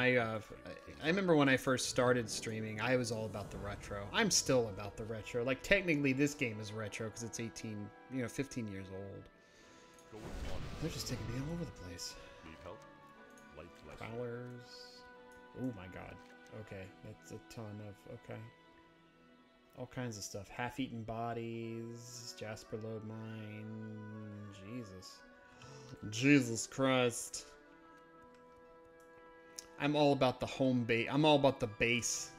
I first started streaming, I was all about the retro. I'm still about the retro. Like technically, this game is retro because it's 15 years old. Going on. They're just taking me all over the place. Need help? Light lesson. Prowlers. Oh my god. Okay, that's a ton of... Okay. All kinds of stuff. Half-eaten bodies. Jasper load mine. Jesus. Jesus Christ. I'm all about the home base. I'm all about the base.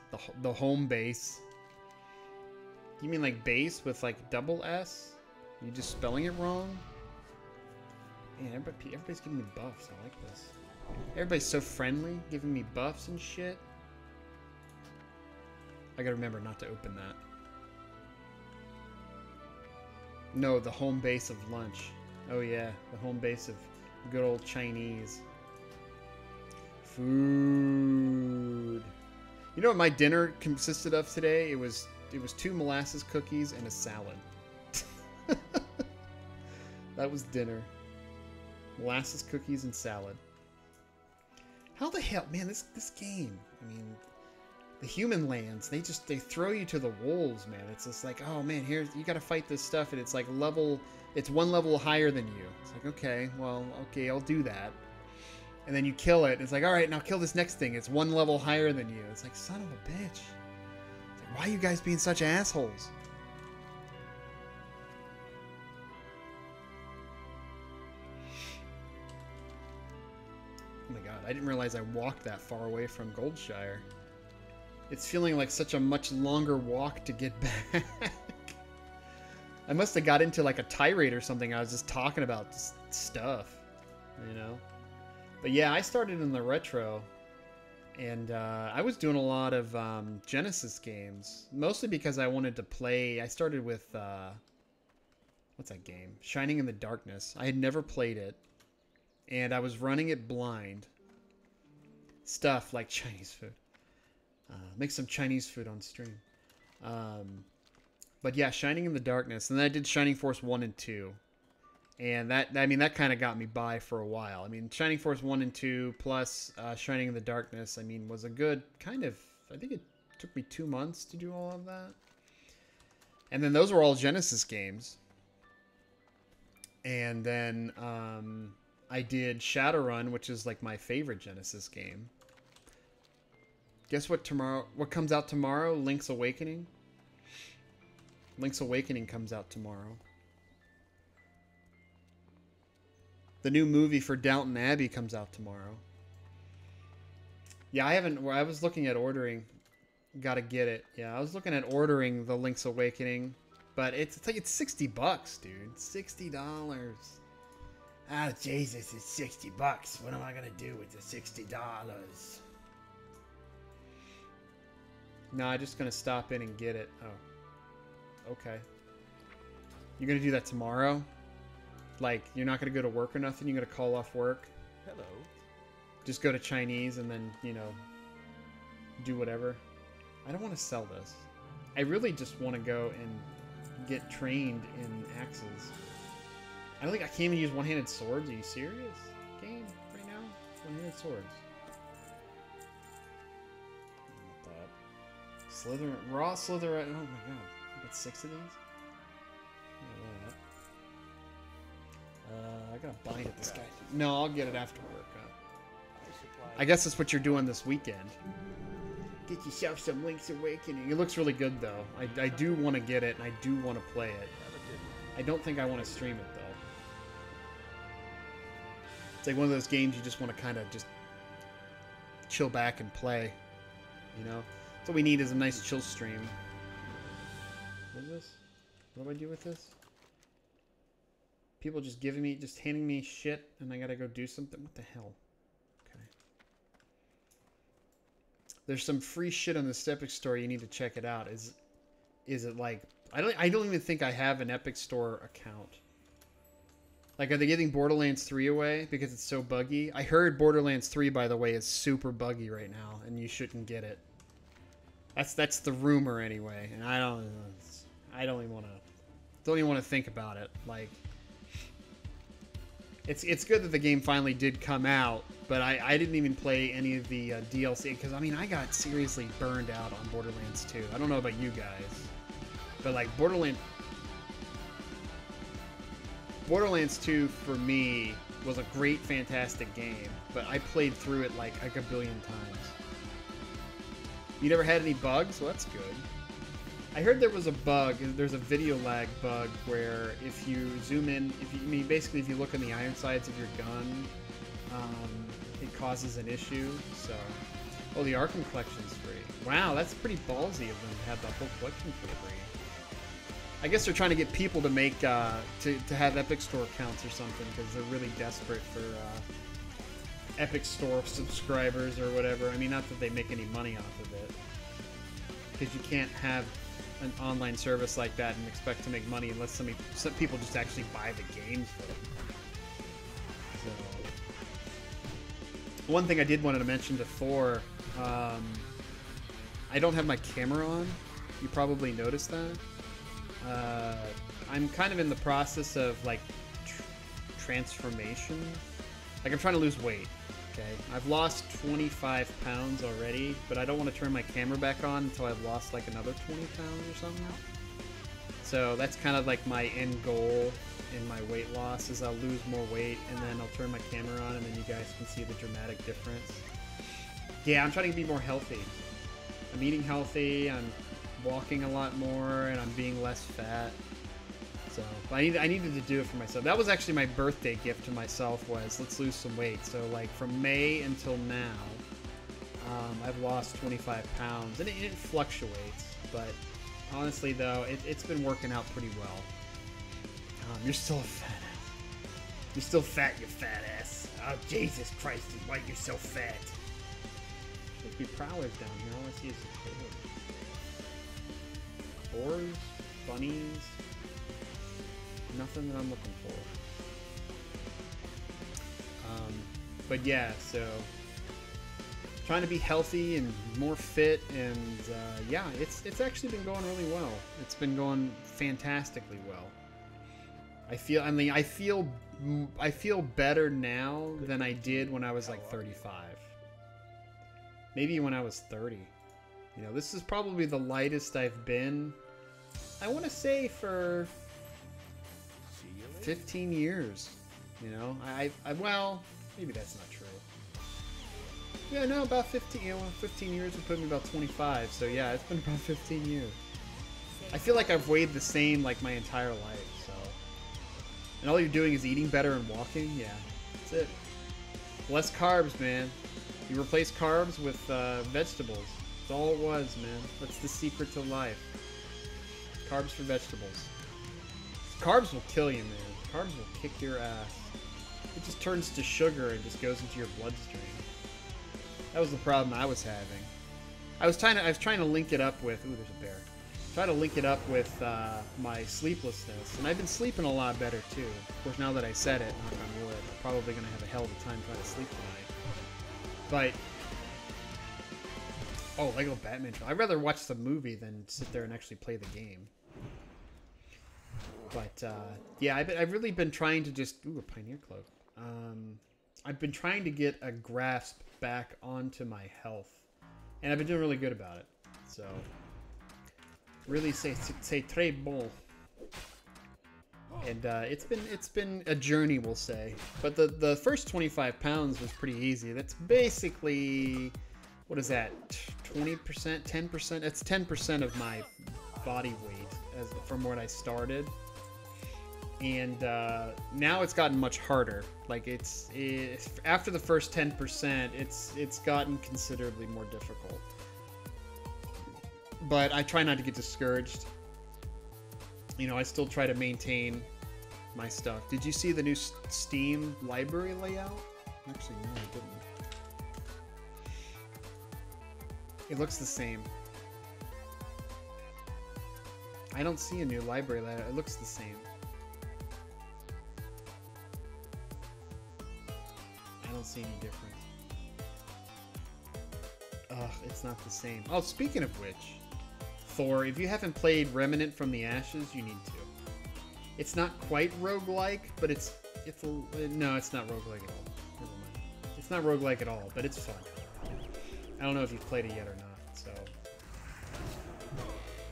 The home base. You mean like base with like double S? You just spelling it wrong? Man, everybody's giving me buffs. I like this. Everybody's so friendly, giving me buffs and shit. I gotta remember not to open that. No, the home base of lunch. Oh yeah, the home base of good old Chinese. Food. You know what my dinner consisted of today? It was 2 molasses cookies and a salad. That was dinner. Molasses cookies and salad. How the hell, man, this game, I mean, the human lands, they throw you to the wolves, man. It's just like, oh man, you gotta fight this stuff, and it's like it's 1 level higher than you. It's like, okay, well, okay, I'll do that. And then you kill it, and it's like, alright, now kill this next thing. It's 1 level higher than you. It's like, son of a bitch. It's like, why are you guys being such assholes? Oh my god, I didn't realize I walked that far away from Goldshire. It's feeling like such a much longer walk to get back. I must have got into like a tirade or something. I was just talking about stuff, you know? But yeah, I started in the retro, and I was doing a lot of Genesis games, mostly because I wanted to play. I started with, what's that game? Shining in the Darkness. I had never played it, and I was running it blind. Stuff like Chinese food. Make some Chinese food on stream. But yeah, Shining in the Darkness. And then I did Shining Force 1 and 2. And that kind of got me by for a while. I mean, Shining Force 1 and 2 plus Shining in the Darkness, I mean, was a good kind of... I think it took me 2 months to do all of that. And then those were all Genesis games. And then I did Shadowrun, which is like my favorite Genesis game. Guess what comes out tomorrow? Link's Awakening. Link's Awakening comes out tomorrow. The new movie for Downton Abbey comes out tomorrow. Yeah, I was looking at ordering. Gotta get it. Yeah, I was looking at ordering the Link's Awakening. But it's like, it's $60, dude. $60. Ah, Jesus, it's $60. What am I gonna do with the $60? No, I'm just gonna stop in and get it. Oh. Okay. You're gonna do that tomorrow? Like, you're not gonna go to work or nothing? You're gonna call off work? Hello. Just go to Chinese and then, you know, do whatever? I don't want to sell this. I really just want to go and get trained in axes. I don't think I can't even use one-handed swords. Are you serious? Game right now? One-handed swords. Slither, raw slither. Oh my god, I got 6 of these. I gotta bind at this guy. No, I'll get it after work. I guess that's what you're doing this weekend. Get yourself some Link's Awakening. It looks really good though. I do want to get it and I do want to play it. I don't think I want to stream it though. It's like one of those games you just want to kind of just chill back and play, you know? So what we need is a nice chill stream. What is this? What do I do with this? People just handing me shit and I gotta go do something? What the hell? Okay. There's some free shit on this Epic Store. You need to check it out. Is it like... I don't even think I have an Epic Store account. Like, are they giving Borderlands 3 away because it's so buggy? I heard Borderlands 3, by the way, is super buggy right now and you shouldn't get it. That's the rumor anyway, and I don't even want to think about it. Like, it's good that the game finally did come out, but I didn't even play any of the DLC because I mean I got seriously burned out on Borderlands 2. I don't know about you guys, but like Borderlands Borderlands 2 for me was a great, fantastic game, but I played through it like a billion times. You never had any bugs? Well, that's good. I heard there was a bug. There's a video lag bug where if you zoom in, basically if you look on the iron sides of your gun, it causes an issue. So, oh, the Arkham collection's free. Wow, that's pretty ballsy of them to have the whole collection for free. I guess they're trying to get people to make to have Epic Store accounts or something because they're really desperate for Epic Store subscribers or whatever. I mean, not that they make any money off of it, because you can't have an online service like that and expect to make money unless some people just actually buy the games for it. So, one thing I did want to mention before, I don't have my camera on. You probably noticed that. I'm kind of in the process of like transformation. Like I'm trying to lose weight. Okay, I've lost 25 pounds already, but I don't want to turn my camera back on until I've lost like another 20 pounds or something. So that's kind of like my end goal in my weight loss, is I'll lose more weight and then I'll turn my camera on and then you guys can see the dramatic difference. Yeah, I'm trying to be more healthy. I'm eating healthy, I'm walking a lot more, and I'm being less fat. So I needed to do it for myself. That was actually my birthday gift to myself, was let's lose some weight. So like from May until now, I've lost 25 pounds, and it fluctuates. But honestly though, it's been working out pretty well. You're still a fat ass. You're still fat, you fat ass. Oh Jesus Christ, why you're so fat? Should be prowlers down here. All I see is boars, bunnies. Nothing that I'm looking for. But yeah, so trying to be healthy and more fit, and yeah, it's actually been going really well. It's been going fantastically well. I feel better now than I did when I was like 35. Maybe when I was 30. You know, this is probably the lightest I've been, I want to say, for 15 years. You know, well, maybe that's not true. Yeah, no, about 15, 15 years would put me about 25. So yeah, it's been about 15 years. I feel like I've weighed the same like my entire life, so. And all you're doing is eating better and walking? Yeah, that's it. Less carbs, man. You replace carbs with vegetables. That's all it was, man. That's the secret to life. Carbs for vegetables. Carbs will kill you, man. Carbs will kick your ass. It just turns to sugar and just goes into your bloodstream. That was the problem I was having. I was trying to link it up with. Ooh, there's a bear. Try to link it up with my sleeplessness, and I've been sleeping a lot better too. Of course, now that I said it, knock on wood, I'm probably gonna have a hell of a time trying to sleep tonight. But oh, Lego Batman! I'd rather watch the movie than sit there and actually play the game. But yeah, I've really been trying to just a Pioneer Cloak. I've been trying to get a grasp back onto my health, and I've been doing really good about it. So. Really c'est très bon. And it's been a journey, we'll say. But the first 25 pounds was pretty easy. That's basically, what is that? 20%, 10%? It's 10% of my body weight from when I started. And now it's gotten much harder. Like it's after the first 10%, it's gotten considerably more difficult. But I try not to get discouraged. You know, I still try to maintain my stuff. Did you see the new Steam library layout? Actually, no, I didn't. It looks the same. I don't see a new library layout. It looks the same. I don't see any difference. Ugh, it's not the same. Oh, speaking of which, Thor, if you haven't played Remnant from the Ashes, you need to. It's not quite roguelike, but no, it's not roguelike at all. Never mind. It's not roguelike at all, but it's fun. I don't know if you've played it yet or not, so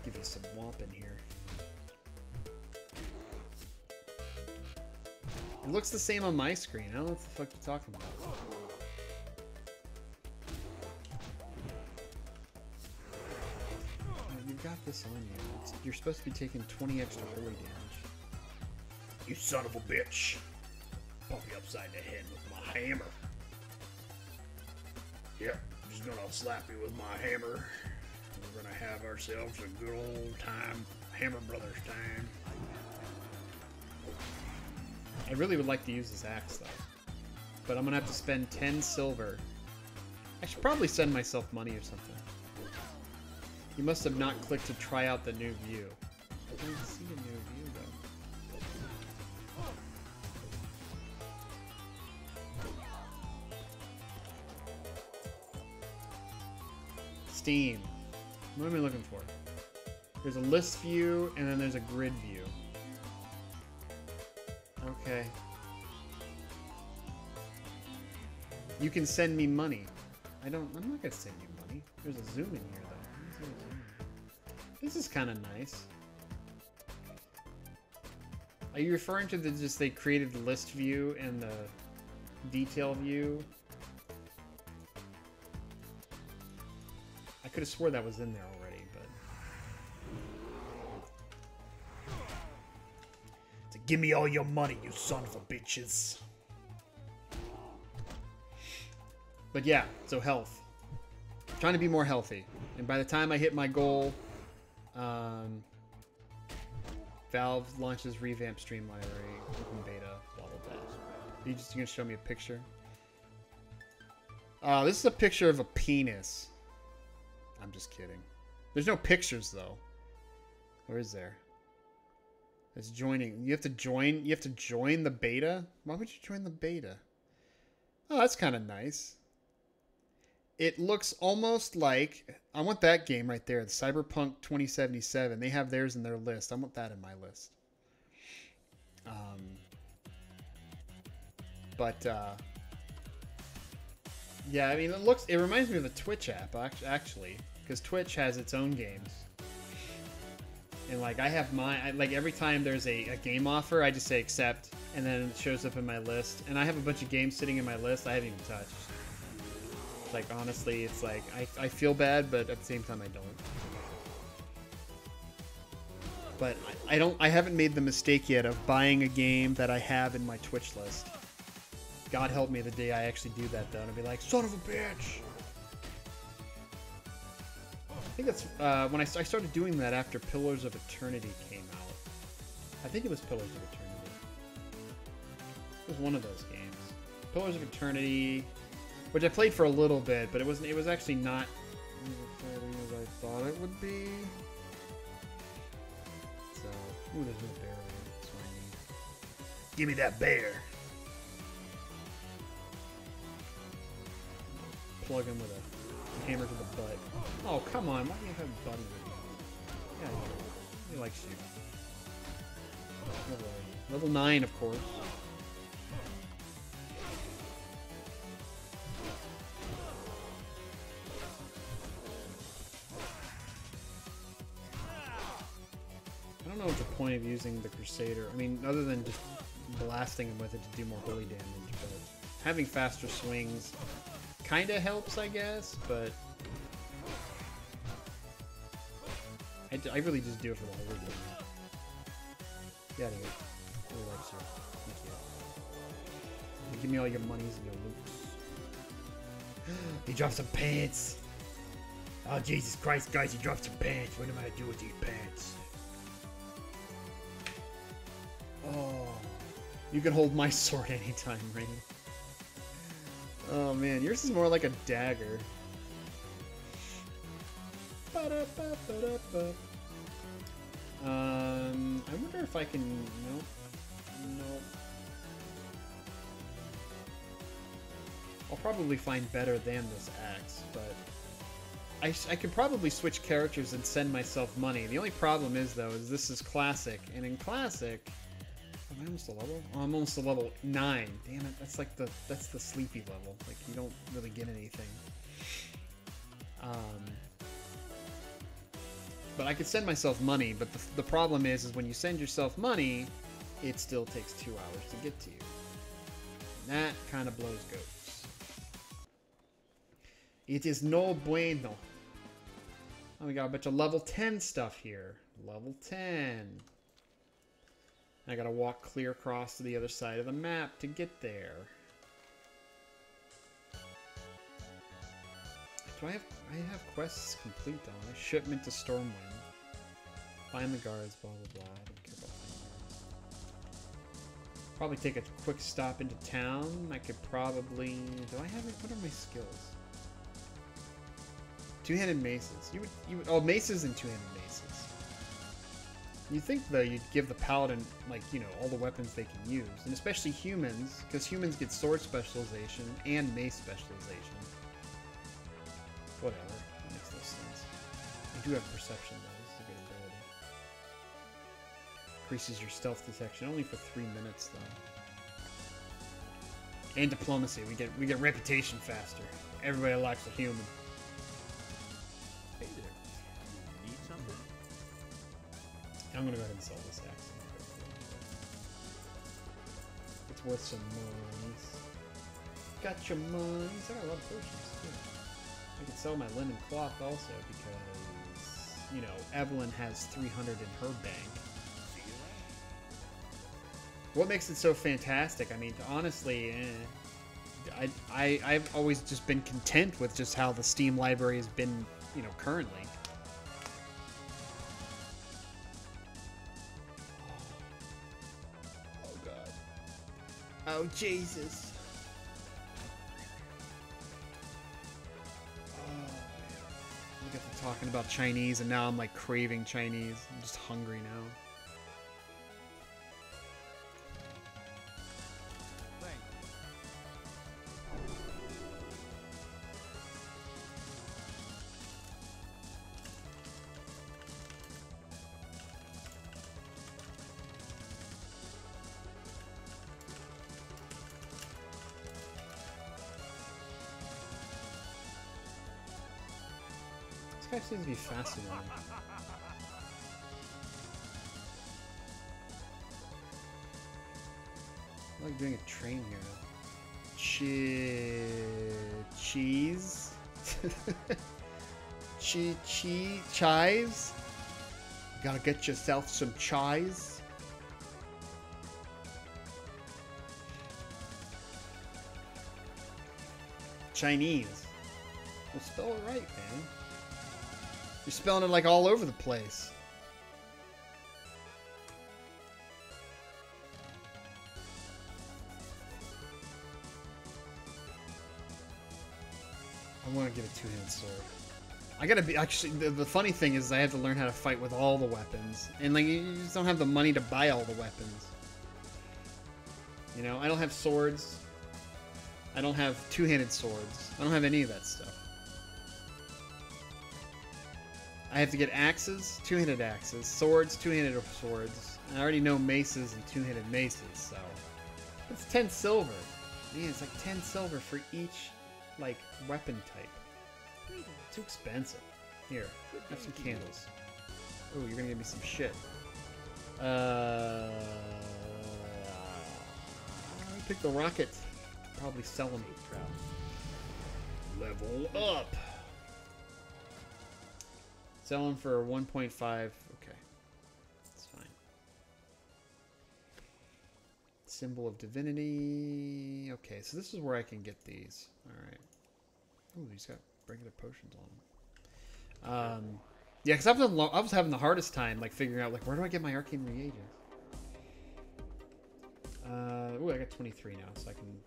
give you some womp in here. It looks the same on my screen. I don't know what the fuck you're talking about. You've got this on you. You're supposed to be taking 20 extra holy damage. You son of a bitch. Pump you upside the head with my hammer. Yep, I'm just gonna slap you with my hammer. We're gonna have ourselves a good old time. Hammer Brothers time. I really would like to use this axe though. But I'm gonna have to spend 10 silver. I should probably send myself money or something. You must have not clicked to try out the new view. I didn't see a new view though. Steam. What am I looking for? There's a list view and then there's a grid view. Okay. You can send me money. I'm not gonna send you money. There's a zoom in here though. This is kind of nice. Are you referring to the they created the list view and the detail view? I could have swore that was in there already, but... So give me all your money, you son of a bitches. But yeah, so health. I'm trying to be more healthy. And by the time I hit my goal, Valve launches revamped stream library, open beta, blah blah blah. Are you just gonna show me a picture? This is a picture of a penis. I'm just kidding. There's no pictures though. Or is there? It's joining. You have to join. You have to join the beta. Why would you join the beta? Oh, that's kind of nice. It looks almost like... I want that game right there. The Cyberpunk 2077. They have theirs in their list. I want that in my list. Yeah, I mean, it reminds me of the Twitch app, actually. Because Twitch has its own games. And, like, I have mine... Like, every time there's a game offer, I just say accept. And then it shows up in my list. And I have a bunch of games sitting in my list I haven't even touched. Like, honestly, it's like, I feel bad, but at the same time, I don't. But I haven't made the mistake yet of buying a game that I have in my Twitch list. God help me the day I actually do that, though, and I'll be like, son of a bitch! I think that's, when I started doing that after Pillars of Eternity came out. I think it was Pillars of Eternity. It was one of those games. Pillars of Eternity... Which I played for a little bit, but it was actually not as exciting as I thought it would be. So, ooh, there's no bear there. That's what I need. Give me that bear! Plug him with a hammer to the butt. Oh, come on, why do you have a buddy with you? Yeah, he likes you. Level 9, of course. I don't know what the point of using the Crusader. I mean, other than just blasting him with it to do more holy damage, but having faster swings kind of helps, I guess, but I really just do it for the holy damage. Get out of here. Really likes you. Thank you. Give me all your monies and your loots. He dropped some pants! Oh, Jesus Christ, guys, he dropped some pants. What am I gonna do with these pants? Oh, you can hold my sword anytime, Rein. Oh man, yours is more like a dagger. I wonder if I can. Nope. Nope. I'll probably find better than this axe, but I could probably switch characters and send myself money. The only problem is though, is this is classic, and in classic. Am I almost a level? Oh, I'm almost a level 9. Damn it, that's like that's the sleepy level. Like, you don't really get anything. But I could send myself money, but the problem is when you send yourself money, it still takes 2 hours to get to you. And that kind of blows goats. It is no bueno. Oh, we got a bunch of level 10 stuff here. Level 10. I gotta walk clear across to the other side of the map to get there. Do I have quests complete on it? Shipment to Stormwind. Find the guards, blah blah blah. I don't care about finding guards. Probably take a quick stop into town. I could probably... Do I have it? What are my skills? Two-handed maces. You would oh, maces and two-handed maces. You'd think though you'd give the paladin, like, you know, all the weapons they can use, and especially humans, because humans get sword specialization and mace specialization. Whatever, that makes no sense. I do have perception though. This is a good ability. Increases your stealth detection only for 3 minutes though. And diplomacy. We get reputation faster. Everybody likes a human. Hey there. Need something? I'm gonna go ahead and sell this axe. It's worth some monies. Got your monies. I got a lot of potions too. I can sell my linen cloth also because, you know, Evelyn has 300 in her bank. What makes it so fantastic? I mean, honestly, I've always just been content with just how the Steam library has been, you know, currently. Oh God. Oh Jesus. I got to talking about Chinese, and now I'm like craving Chinese. I'm just hungry now. This guy seems to be faster than me. I like doing a train here. Cheese? Chives? Gotta get yourself some chives. Chinese. Well, spell it right, man. You're spelling it like all over the place. I want to get a two-handed sword. I gotta be... Actually, the funny thing is I have to learn how to fight with all the weapons. And, like, you just don't have the money to buy all the weapons. You know, I don't have swords. I don't have two-handed swords. I don't have any of that stuff. I have to get axes, two-handed axes, swords, two-handed swords. I already know maces and two-handed maces, so... It's 10 silver. Man, it's like 10 silver for each, like, weapon type. Too expensive. Here, have some candles. Oh, you're gonna give me some shit. I'll pick the rocket. Probably sell them. Level up! Sell them for 1.5. Okay. That's fine. Symbol of Divinity. Okay, so this is where I can get these. Alright. Ooh, he's got regular potions on him. Yeah, because I was having the hardest time, like, figuring out, like, where do I get my arcane reagents? Ooh, I got 23 now, so I can...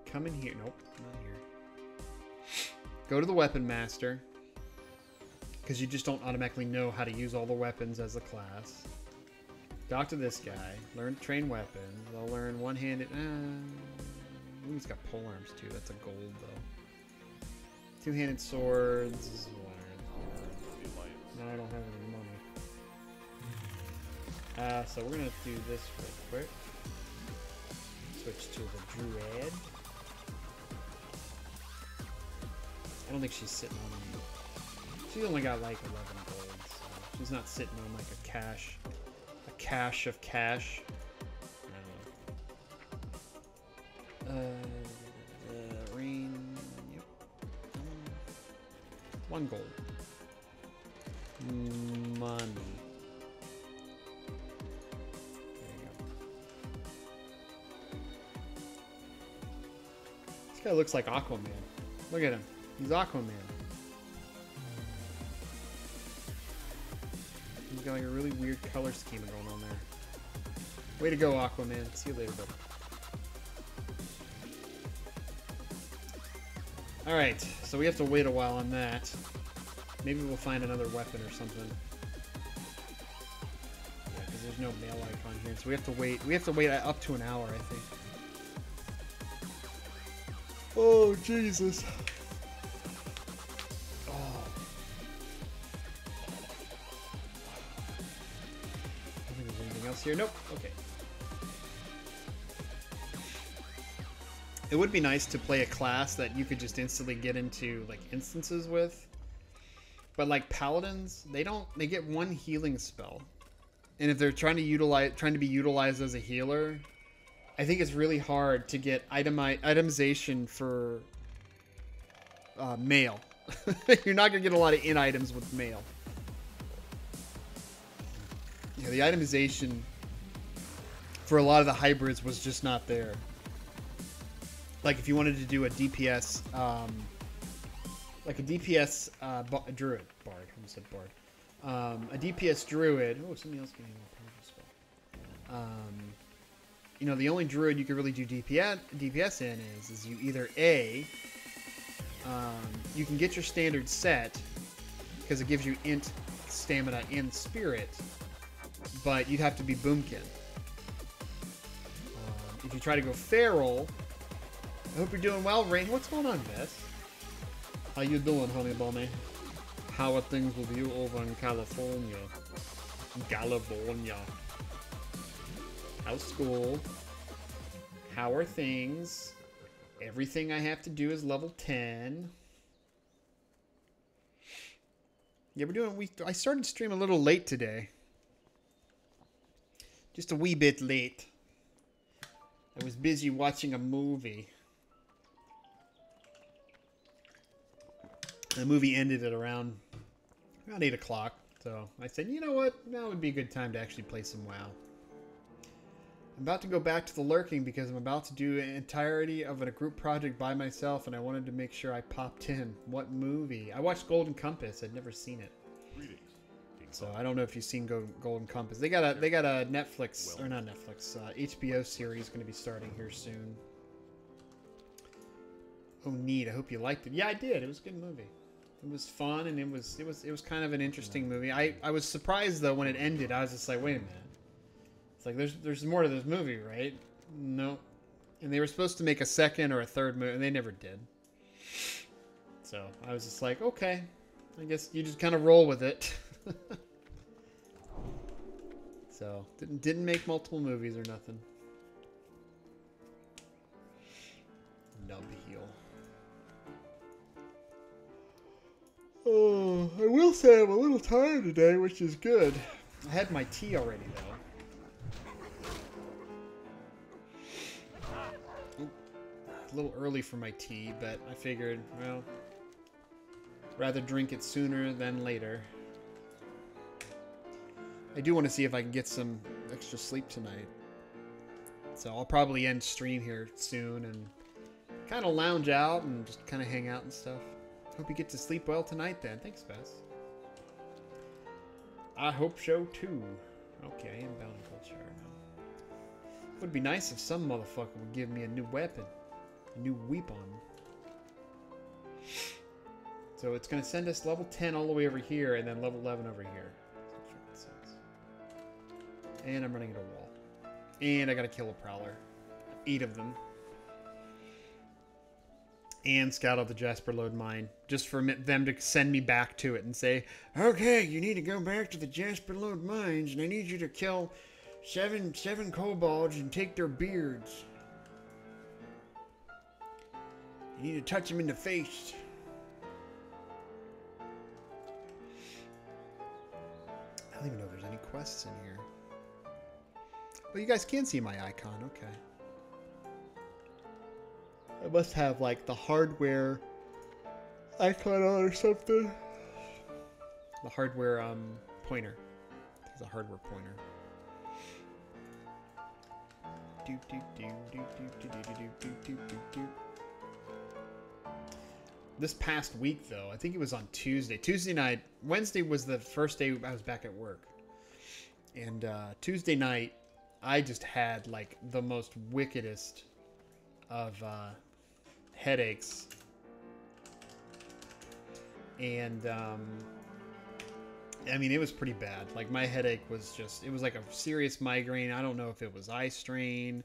Come in here. Nope, not here. Go to the Weapon Master, because you just don't automatically know how to use all the weapons as a class. Talk to this guy. Learn to train weapons. I'll learn one-handed... Ooh, he's got polearms too. That's a gold, though. Two-handed swords. No, I don't have any money. So we're going to do this real quick. Switch to the Druid. I don't think she's sitting on... She's only got like 11 gold, so she's not sitting on like a cash cache of cash. Rein. Yep. 1 gold. Money. There you go. This guy looks like Aquaman. Look at him. He's Aquaman. He's got like a really weird color scheme going on there. Way to go, Aquaman. See you later, bud. Alright, so we have to wait a while on that. Maybe we'll find another weapon or something. Yeah, because there's no mail icon here, so we have to wait. We have to wait up to an hour, I think. Oh, Jesus. Oh. I don't think there's anything else here. Nope. Okay. It would be nice to play a class that you could just instantly get into like instances with. But like paladins, they get 1 healing spell. And if they're trying to be utilized as a healer, I think it's really hard to get itemization for mail. You're not going to get a lot of in items with mail. Yeah, the itemization for a lot of the hybrids was just not there. Like if you wanted to do a DPS, like a DPS druid, bard. I almost said bard. A DPS druid. Oh, somebody else getting a powerful spell. You know, the only druid you could really do DPS in is you either A, you can get your standard set because it gives you int, stamina, and spirit, but you'd have to be boomkin. If you try to go feral, I hope you're doing well, Rein. What's going on, Bess? How you doing, honey bunny? How are things with you over in California? California. How's school? How are things? Everything I have to do is level 10. Yeah, I started stream a little late today. Just a wee bit late. I was busy watching a movie. The movie ended at around 8 o'clock. So I said, you know what? Now would be a good time to actually play some WoW. I'm about to go back to the lurking because I'm about to do an entirety of a group project by myself, and I wanted to make sure I popped in. What movie? I watched Golden Compass. I'd never seen it. So I don't know if you've seen Golden Compass. They got a Netflix, or not Netflix, HBO series going to be starting here soon. Oh, neat. I hope you liked it. Yeah, I did. It was a good movie. It was fun, and it was kind of an interesting movie. I was surprised though when it ended. I was just like, wait a minute. It's like there's more to this movie, right? No. And they were supposed to make a second or a third movie, and they never did. So I was just like, okay, I guess you just kind of roll with it. So didn't make multiple movies or nothing. Nub heel. Oh, I will say I'm a little tired today, which is good. I had my tea already, though. Ooh, a little early for my tea, but I figured, well, rather drink it sooner than later. I do want to see if I can get some extra sleep tonight. So I'll probably end stream here soon and kind of lounge out and just kind of hang out and stuff. Hope you get to sleep well tonight then. Thanks, Bess. I hope so too. Okay, I am bountiful chair now. It would be nice if some motherfucker would give me a new weapon. A new weapon. So it's going to send us level 10 all the way over here and then level 11 over here. And I'm running into a wall. And I gotta kill a prowler. 8 of them. And scout out the Jasper Lode mine. Just for them to send me back to it and say, okay, you need to go back to the Jasper Lode mines and I need you to kill seven kobolds and take their beards. You need to touch them in the face. I don't even know if there's any quests in here. Oh, you guys can see my icon. Okay. I must have like the hardware icon on or something. The hardware pointer. It's a hardware pointer. This past week, though, I think it was on Tuesday. Tuesday night, Wednesday was the first day I was back at work. And Tuesday night, I just had like the most wickedest of headaches. And I mean, it was pretty bad. Like, my headache was just, it was like a serious migraine. I don't know if it was eye strain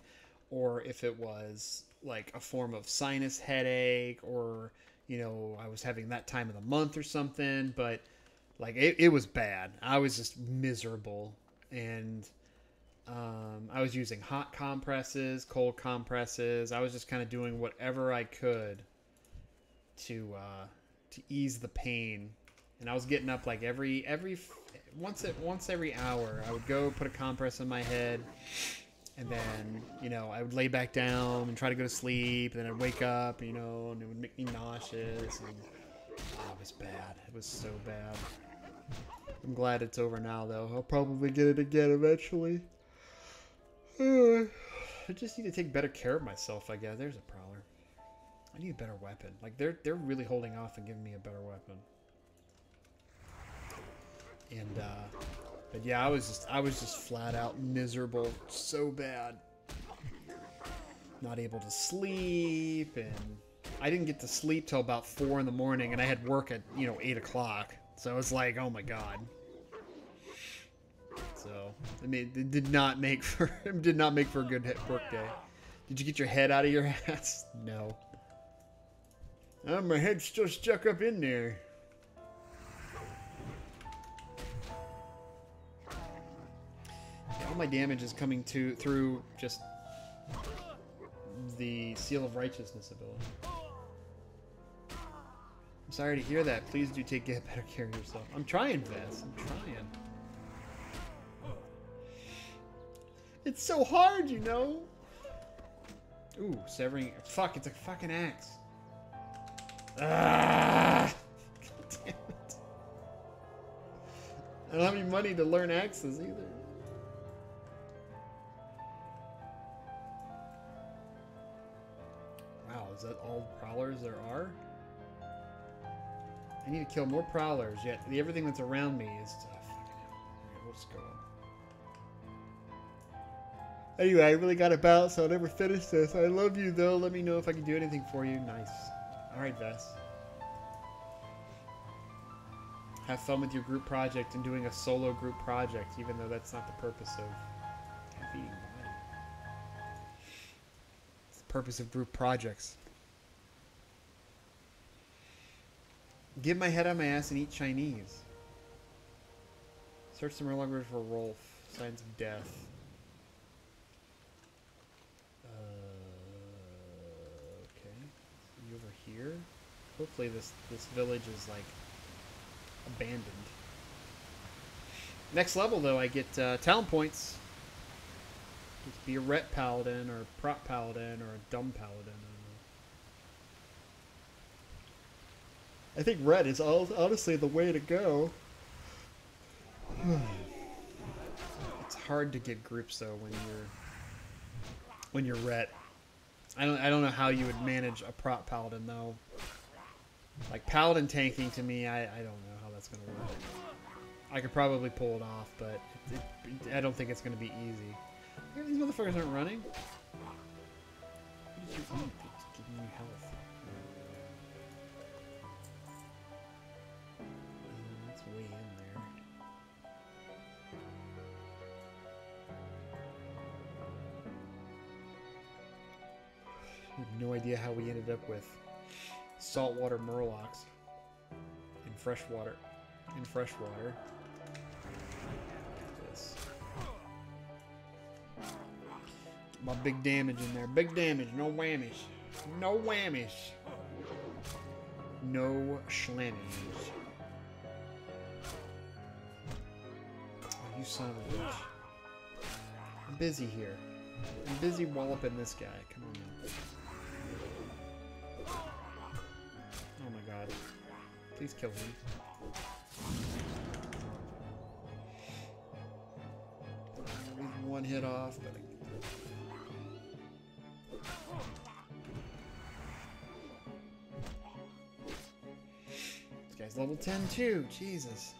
or if it was like a form of sinus headache or, you know, I was having that time of the month or something. But, like, it was bad. I was just miserable. And I was using hot compresses, cold compresses. I was just kind of doing whatever I could to ease the pain. And I was getting up like once every hour. I would go put a compress on my head, and then, you know, I would lay back down and try to go to sleep. And then I'd wake up, you know, and it would make me nauseous. And it was bad. It was so bad. I'm glad it's over now, though. I'll probably get it again eventually. I just need to take better care of myself, I guess. There's a prowler. I need a better weapon. Like, they're really holding off and giving me a better weapon. And but yeah, I was just flat out miserable, so bad. Not able to sleep, and I didn't get to sleep till about 4 in the morning, and I had work at, you know, 8 o'clock. So it's like, oh my god. So I mean, it did not make for a good work day. Did you get your head out of your ass? No. Oh, my head's still stuck up in there. Yeah, all my damage is coming through just the Seal of Righteousness ability. I'm sorry to hear that. Please do get better care of yourself. I'm trying, Vess. I'm trying. It's so hard, you know. Ooh, severing. Fuck, it's a fucking axe. Ah! God damn it. I don't have any money to learn axes either. Wow, is that all prowlers there are? I need to kill more prowlers, yet everything that's around me is... fucking hell. Alright, we'll just go on. Anyway, I really got to bounce, so I'll never finish this. I love you, though. Let me know if I can do anything for you. Nice. Alright, Vess. Have fun with your group project and doing a solo group project, even though that's not the purpose of feeding body. It's the purpose of group projects. Give my head on my ass and eat Chinese. Search the library for Rolf. Signs of death. Okay. You over here? Hopefully this village is like abandoned. Next level though, I get talent points. Just be a ret paladin or a prop paladin or a dumb paladin. I think red is honestly the way to go. It's hard to get groups though when you're ret. I don't know how you would manage a prop paladin though. Like paladin tanking to me, I don't know how that's gonna work. I could probably pull it off, but I don't think it's gonna be easy. These motherfuckers aren't running. What did you eat? It's giving you health. That's way in there. I have no idea how we ended up with saltwater murlocs in freshwater. This. My big damage in there. Big damage. No whammies. No whammies. No schlammies. Oh, you son of a bitch. I'm busy here. I'm busy walloping this guy. Come on now. Oh my god. Please kill him. Leave one hit off, but this guy's level 10 too. Jesus.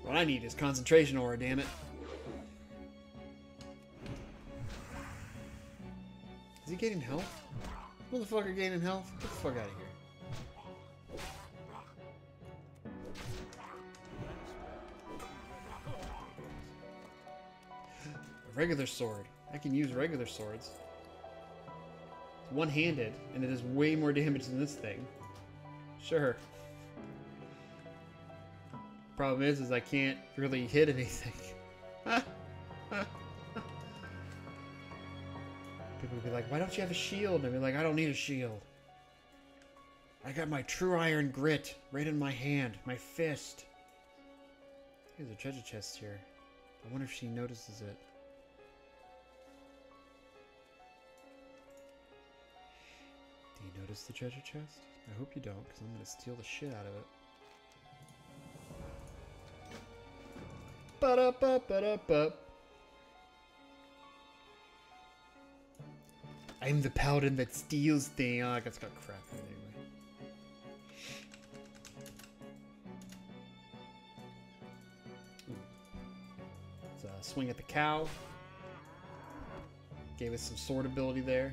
What I need is concentration aura, damn it. Is he gaining health? Motherfucker gaining health? Get the fuck out of here. A regular sword. I can use regular swords. It's one-handed, and it does way more damage than this thing. Sure. Problem is I can't really hit anything. People would be like, why don't you have a shield? And I'd be like, I don't need a shield. I got my true iron grit right in my hand, my fist. There's a treasure chest here. I wonder if she notices it. Do you notice the treasure chest? I hope you don't, because I'm going to steal the shit out of it. Ba-da-ba-ba-da-ba. I'm the paladin that steals things. Oh, it's got crap in it anyway. Let's swing at the cow. Gave us some sword ability there.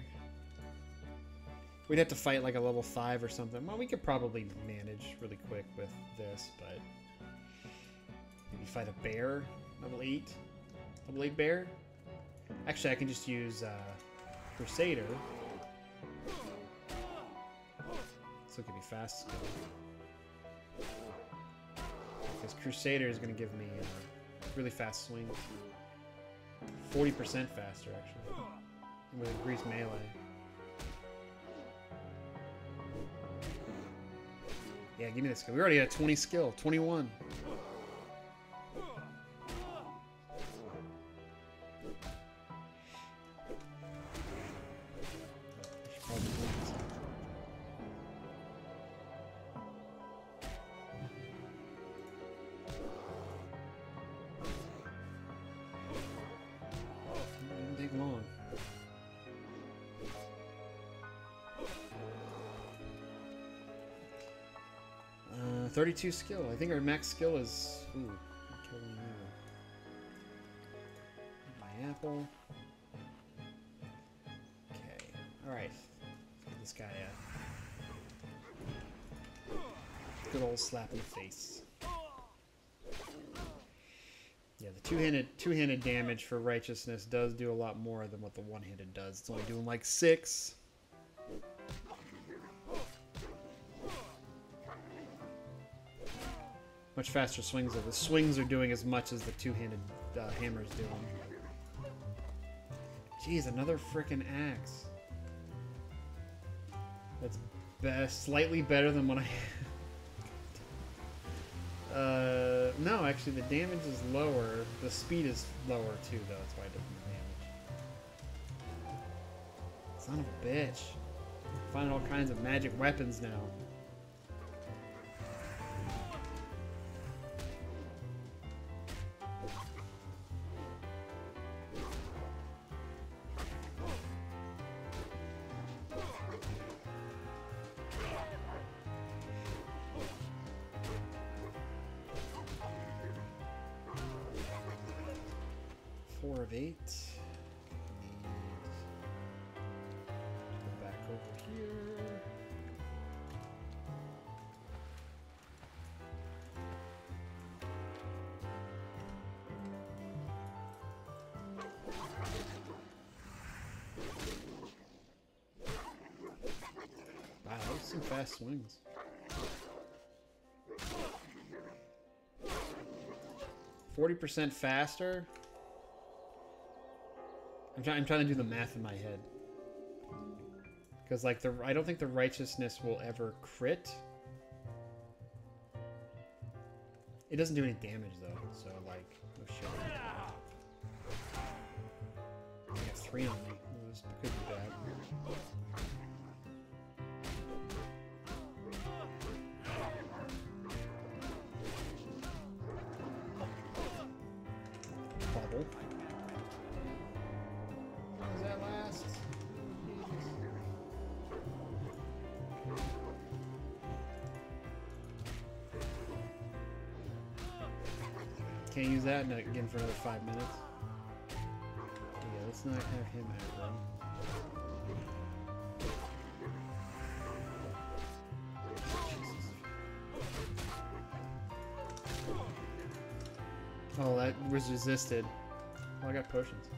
We'd have to fight like a level 5 or something. Well, we could probably manage really quick with this, but... Maybe fight a bear, level 8. Level 8 bear? Actually, I can just use Crusader. So it could be fast skill. Because Crusader is going to give me really fast swings. 40% faster, actually. With increased melee. Yeah, give me this skill. We already had 20 skill. 21. Didn't take long. Uh, 32 skill. I think our max skill is... Ooh, I'm killing you. My apple. Okay. Alright. Let's get this guy a good old slap in the face. Yeah, the two-handed damage for righteousness does do a lot more than what the one-handed does. It's only doing like 6. Much faster swings though. The swings are doing as much as the two-handed hammer's doing. Jeez, another frickin' axe. That's slightly better than what I... no, actually the damage is lower. The speed is lower too, though. That's why it doesn't do damage. Son of a bitch. Finding all kinds of magic weapons now. Four of 8. Need to go back over here. Wow, those are some fast swings. %40 faster. I'm trying to do the math in my head. Because like I don't think the righteousness will ever crit. It doesn't do any damage though, so like, no shit. I got 3 on me. This could be bad. Bubble. How does that last? Can't use that again for another 5 minutes. Yeah, let's not have him aggro. Oh, that was resisted. Oh, I got potions.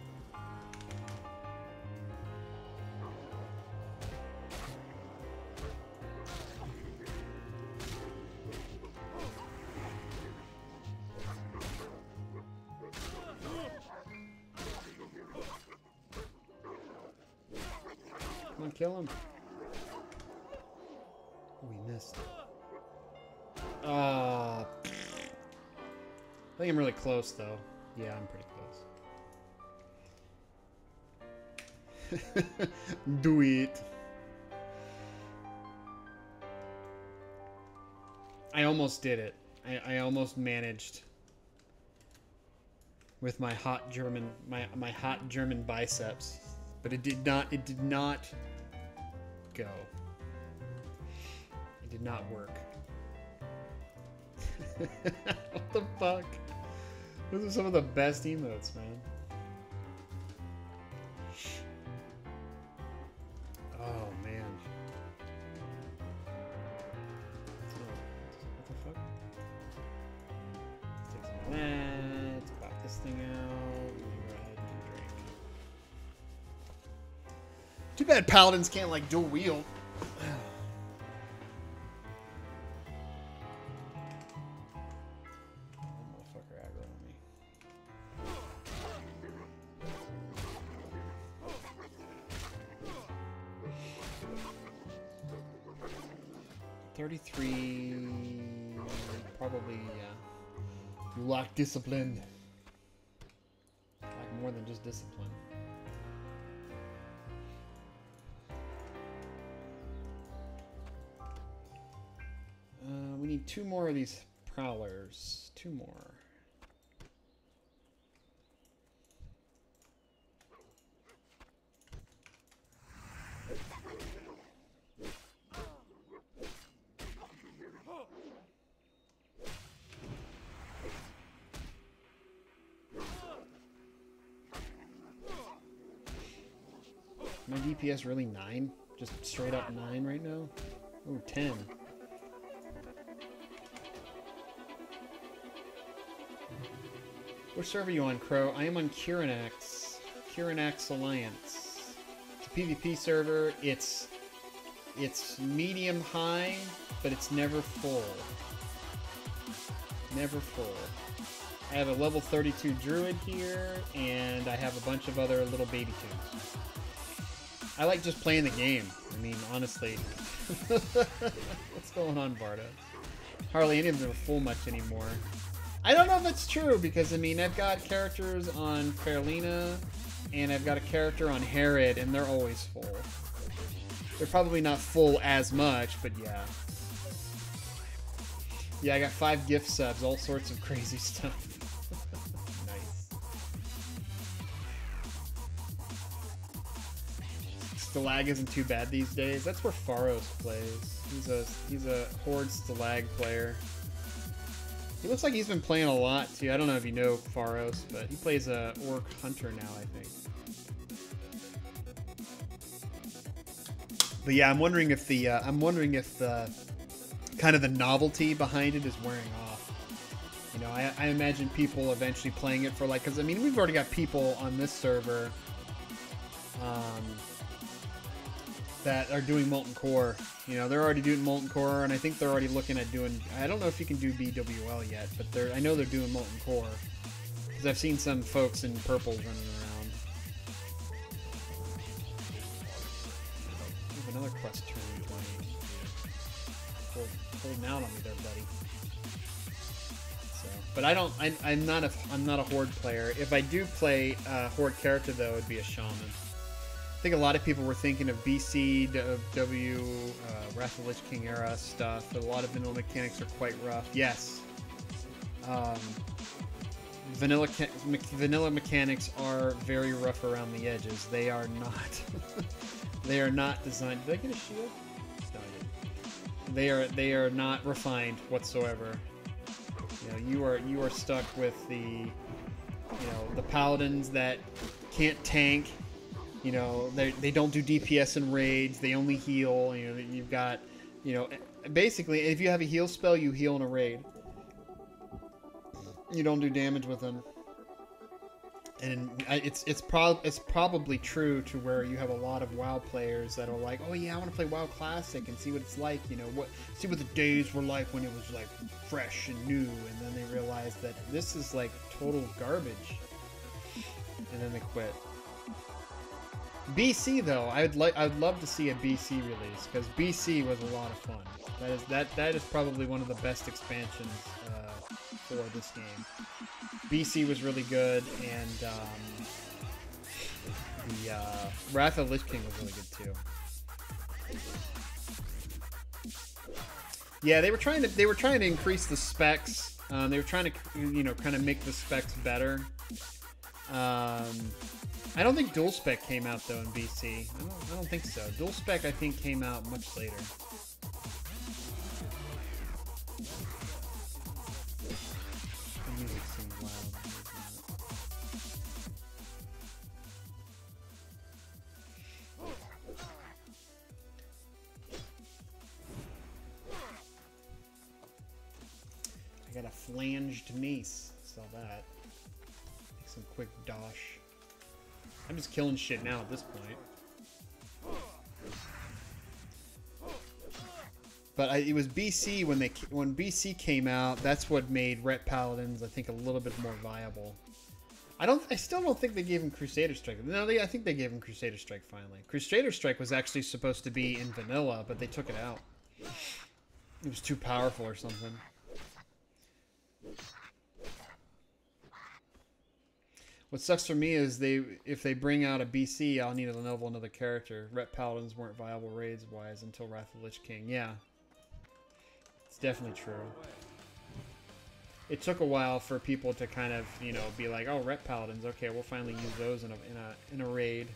Come on, kill him. Oh, we missed. I think I'm really close, though. Yeah, I'm pretty close. Do it. I almost did it. I almost managed with my hot German my hot German biceps, but it did not go. It did not work. What the fuck? Those are some of the best emotes, man. Oh, man. What the fuck? Let's take some of that. Let's pop this thing out. Go ahead and drink. Too bad paladins can't, like, dual wield. Motherfucker aggro on me. 33, probably, yeah. You lack discipline. Like more than just discipline. We need 2 more of these prowlers. 2 more. My DPS really 9? Just straight up 9 right now? Oh, 10. Which server are you on, Crow? I am on Curinax. Curinax Alliance. It's a PvP server. It's medium high, but it's never full. Never full. I have a level 32 druid here, and I have a bunch of other little baby tunes. I like just playing the game. I mean, honestly. What's going on, Barda? Hardly any of them are full much anymore. I don't know if that's true, because, I mean, I've got characters on Fairlina, and I've got a character on Herod, and they're always full. They're probably not full as much, but yeah. Yeah, I got 5 gift subs, all sorts of crazy stuff. Nice. Stalag isn't too bad these days. That's where Pharos plays. He's a Horde Stalag player. He looks like he's been playing a lot too. I don't know if you know Pharos, but he plays a Orc Hunter now, I think. But yeah, I'm wondering if the kind of the novelty behind it is wearing off. You know, I imagine people eventually playing it for like, because I mean, we've already got people on this server that are doing Molten Core. You know, they're already doing Molten Core, and I think they're already looking at doing, I don't know if you can do BWL yet, but I know they're doing Molten Core, because I've seen some folks in purple running around. We have another quest turn in 20. Holding out on me there, buddy. So, But I don't. I'm not a horde player. If I do play a horde character, though, it'd be a shaman. I think a lot of people were thinking of BC, W, Wrath of the Lich King era stuff. But a lot of vanilla mechanics are quite rough. Yes. Vanilla mechanics are very rough around the edges. They are not. They are not designed. Did I get a shield? No, I didn't. They are not refined whatsoever. You know, you are stuck with the paladins that can't tank. You know, they don't do DPS in raids. They only heal. You know, you've got, basically, if you have a heal spell, you heal in a raid. You don't do damage with them, and it's probably true to where you have a lot of WoW players that are like, oh yeah, I want to play WoW Classic and see what it's like, see what the days were like when it was like fresh and new, and then they realize that this is like total garbage, and then they quit. BC though, I'd love to see a BC release, because BC was a lot of fun. That is probably one of the best expansions for this game. BC was really good, and the Wrath of the Lich King was really good too. Yeah, they were trying to increase the specs. They were trying to kind of make the specs better. I don't think dual spec came out though in BC. I don't think so. Dual spec I think came out much later. The music seems loud. I got a flanged mace. Saw that. Make some quick dosh. I'm just killing shit now at this point. But it was BC when BC came out. That's what made Ret Paladins, I think, a little bit more viable. I still don't think they gave him Crusader Strike. No, I think they gave him Crusader Strike finally. Crusader Strike was actually supposed to be in vanilla, but they took it out. It was too powerful or something. What sucks for me is if they bring out a BC, I'll need to level another character. Ret Paladins weren't viable raids-wise until Wrath of the Lich King. Yeah. It's definitely true. It took a while for people to kind of, be like, oh, Ret Paladins, okay, we'll finally use those in a raid.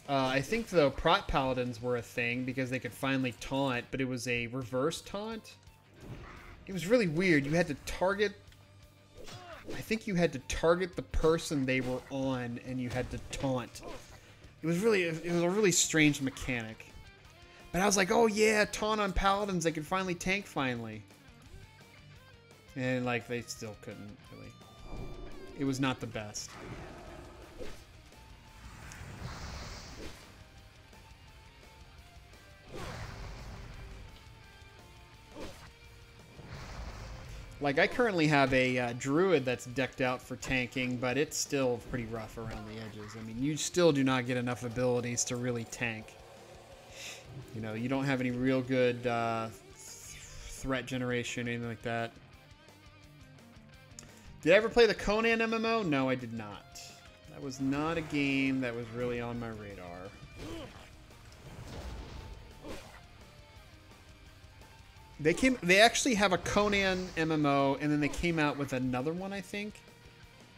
I think, though, Prot Paladins were a thing because they could finally taunt, but it was a reverse taunt. It was really weird. You had to target... I think you had to target the person they were on, and you had to taunt. It was a really strange mechanic. But I was like, oh yeah, taunt on paladins. They could finally tank finally. And like they still couldn't really. It was not the best. Like, I currently have a druid that's decked out for tanking, but it's still pretty rough around the edges. I mean, you still do not get enough abilities to really tank. You don't have any real good threat generation or anything like that. Did I ever play the Conan MMO? No, I did not. That was not a game that was really on my radar. They actually have a Conan MMO, and then they came out with another one, I think.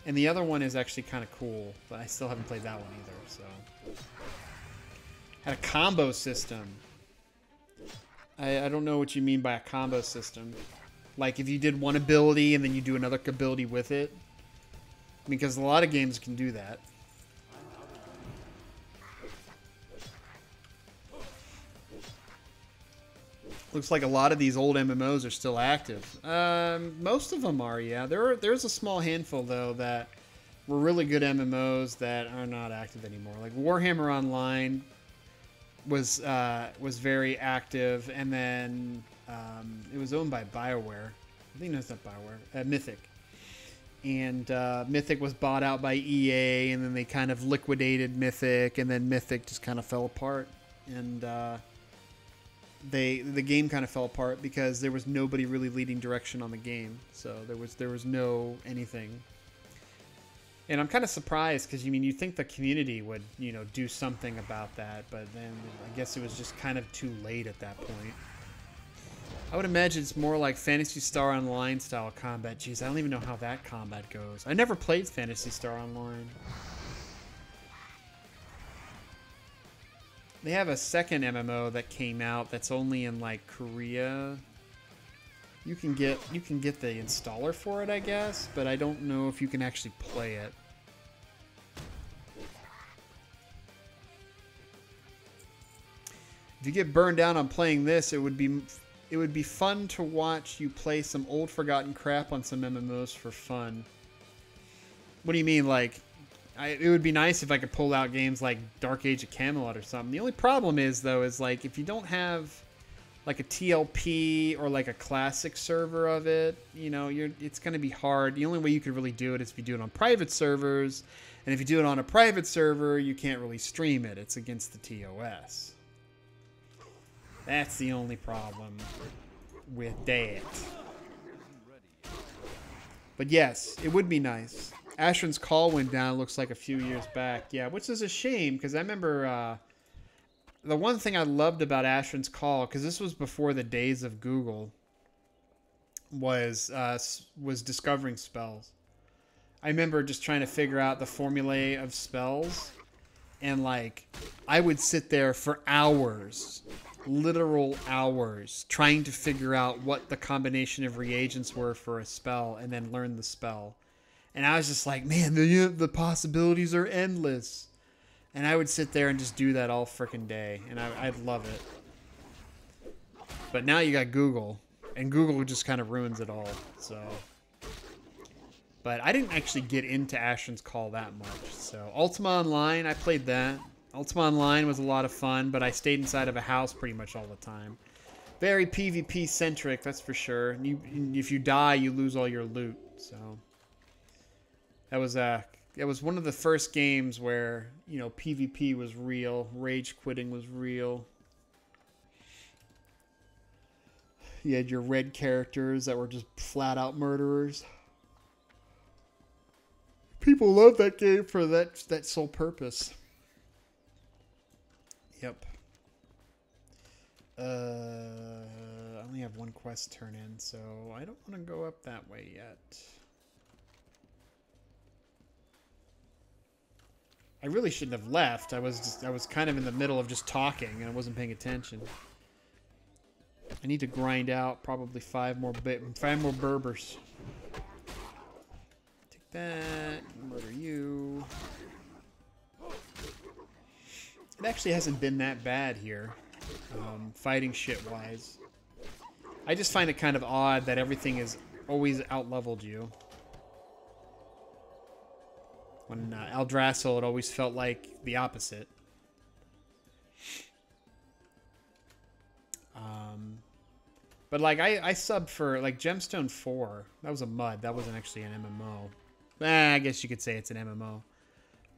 And the other one is actually kind of cool, but I still haven't played that one either, so. Had a combo system. I don't know what you mean by a combo system. Like if you did one ability and then you do another ability with it. Because a lot of games can do that. Looks like a lot of these old MMOs are still active. Most of them are, yeah. There's a small handful, though, that were really good MMOs that are not active anymore. Like Warhammer Online was very active, and then it was owned by BioWare. I think that's not BioWare. Mythic. And Mythic was bought out by EA, and then they kind of liquidated Mythic, and then Mythic just kind of fell apart. And the game kind of fell apart because there was nobody really leading direction on the game. So there was no anything. And I'm kind of surprised because you think the community would do something about that, but then I guess it was just kind of too late at that point. I would imagine it's more like Phantasy Star Online style combat. Jeez, I don't even know how that combat goes. I never played Phantasy Star Online. They have a second MMO that came out that's only in like Korea. You can get the installer for it, I guess, but I don't know if you can actually play it. If you get burned down on playing this, it would be fun to watch you play some old forgotten crap on some MMOs for fun. What do you mean, like? It would be nice if I could pull out games like Dark Age of Camelot or something. The only problem is, though, is like if you don't have like a TLP or like a classic server of it, it's going to be hard. The only way you could really do it is if you do it on private servers, and if you do it on a private server, you can't really stream it. It's against the TOS. That's the only problem with that. But yes, it would be nice. Ashran's Call went down, looks like a few years back. Yeah, which is a shame, because I remember the one thing I loved about Ashran's Call, because this was before the days of Google, was discovering spells. I remember just trying to figure out the formulae of spells, and like I would sit there for hours, literal hours, trying to figure out what the combination of reagents were for a spell, and then learn the spell. And I was just like, man, the possibilities are endless. And I would sit there and just do that all freaking day. And I'd love it. But now you got Google. And Google just kind of ruins it all. So. But I didn't actually get into Ashran's Call that much. So Ultima Online, I played that. Ultima Online was a lot of fun. But I stayed inside of a house pretty much all the time. Very PvP centric, that's for sure. And if you die, you lose all your loot. So. It was one of the first games where, PvP was real, rage quitting was real. You had your red characters that were just flat out murderers. People love that game for that sole purpose. Yep. I only have one quest to turn in, so I don't want to go up that way yet. I really shouldn't have left. I was kind of in the middle of just talking and I wasn't paying attention. I need to grind out probably 5 more Berbers. Take that. Murder you. It actually hasn't been that bad here, fighting shit wise. I just find it kind of odd that everything is always out-leveled you. When Eldrassil, it always felt like the opposite. But like I subbed for like Gemstone 4. That was a MUD. That wasn't actually an MMO. I guess you could say it's an MMO.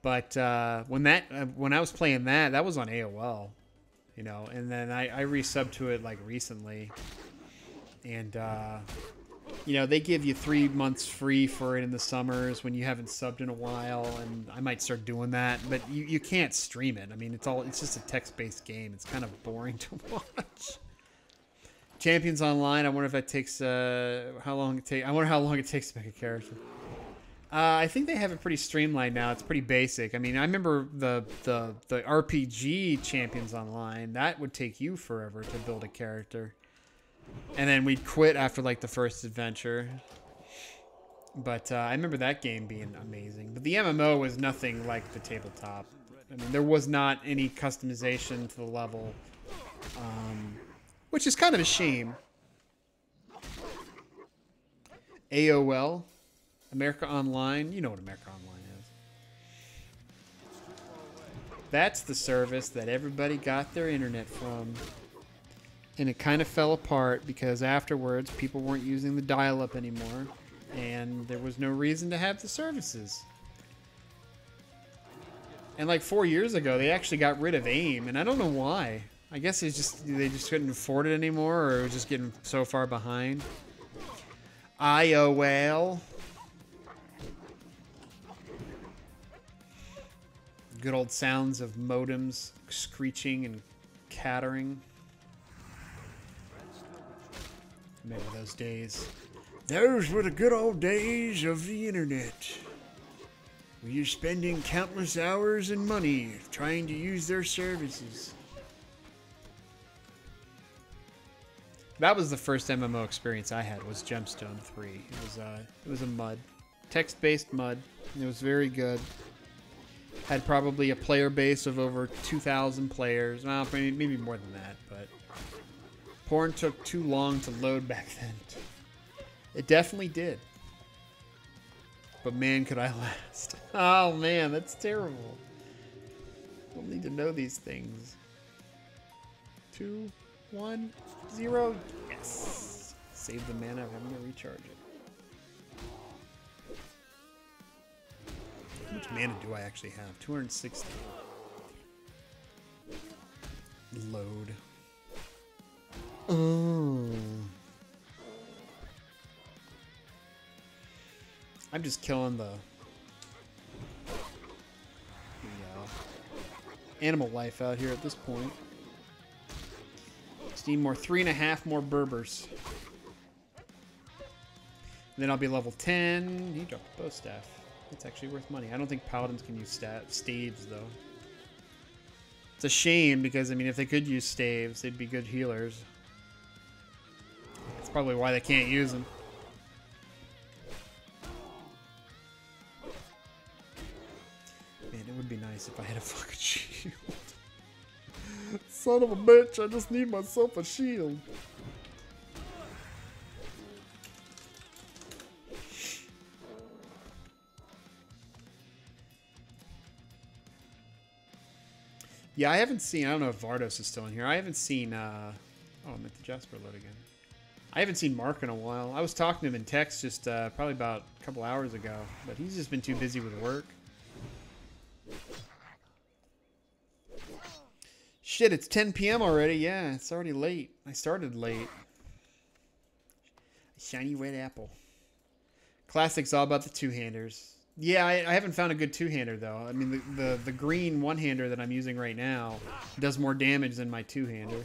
But when I was playing that was on AOL, and then I resubbed to it like recently, and they give you 3 months free for it in the summers when you haven't subbed in a while, and I might start doing that. But you can't stream it. I mean, it's just a text-based game. It's kind of boring to watch. Champions Online. I wonder if that takes how long it takes. I wonder how long it takes to make a character. I think they have it pretty streamlined now. It's pretty basic. I mean, I remember the RPG Champions Online. That would take you forever to build a character. And then we'd quit after like the first adventure. But I remember that game being amazing. But the MMO was nothing like the tabletop. I mean, there was not any customization to the level. Which is kind of a shame. AOL. America Online. You know what America Online is. That's the service that everybody got their internet from. And it kind of fell apart because afterwards people weren't using the dial-up anymore. And there was no reason to have the services. And like 4 years ago, they actually got rid of AIM. And I don't know why. I guess they just couldn't afford it anymore, or it was just getting so far behind. IOL. Good old sounds of modems screeching and cattering. Remember those days. Those were the good old days of the internet. Where you're spending countless hours and money trying to use their services. That was the first MMO experience I had, was Gemstone 3. It was a MUD. Text-based MUD. It was very good. Had probably a player base of over 2,000 players. Well, maybe more than that, but porn took too long to load back then. It definitely did. But man, could I last. Oh man, that's terrible. We'll need to know these things. 2, 1, 0. Yes. Save the mana. I'm going to recharge it. How much mana do I actually have? 260. Load. Oh. I'm just killing the animal life out here at this point. Just need more 3.5 more Berbers. And then I'll be level 10. You dropped a bow staff. It's actually worth money. I don't think paladins can use staves, though. It's a shame, because, I mean, if they could use staves, they'd be good healers. That's probably why they can't use them. Man, it would be nice if I had a fucking shield. Son of a bitch, I just need myself a shield. Yeah, I haven't seen, I don't know if Vardos is still in here. I haven't seen, oh, I'm at the Jasper load again. I haven't seen Mark in a while. I was talking to him in text just probably about a couple hours ago, but he's just been too busy with work. Shit, it's 10 p.m. already. Yeah, it's already late. I started late. Shiny red apple. Classic's all about the two-handers. Yeah, I haven't found a good two-hander, though. I mean, the green one-hander that I'm using right now does more damage than my two-hander.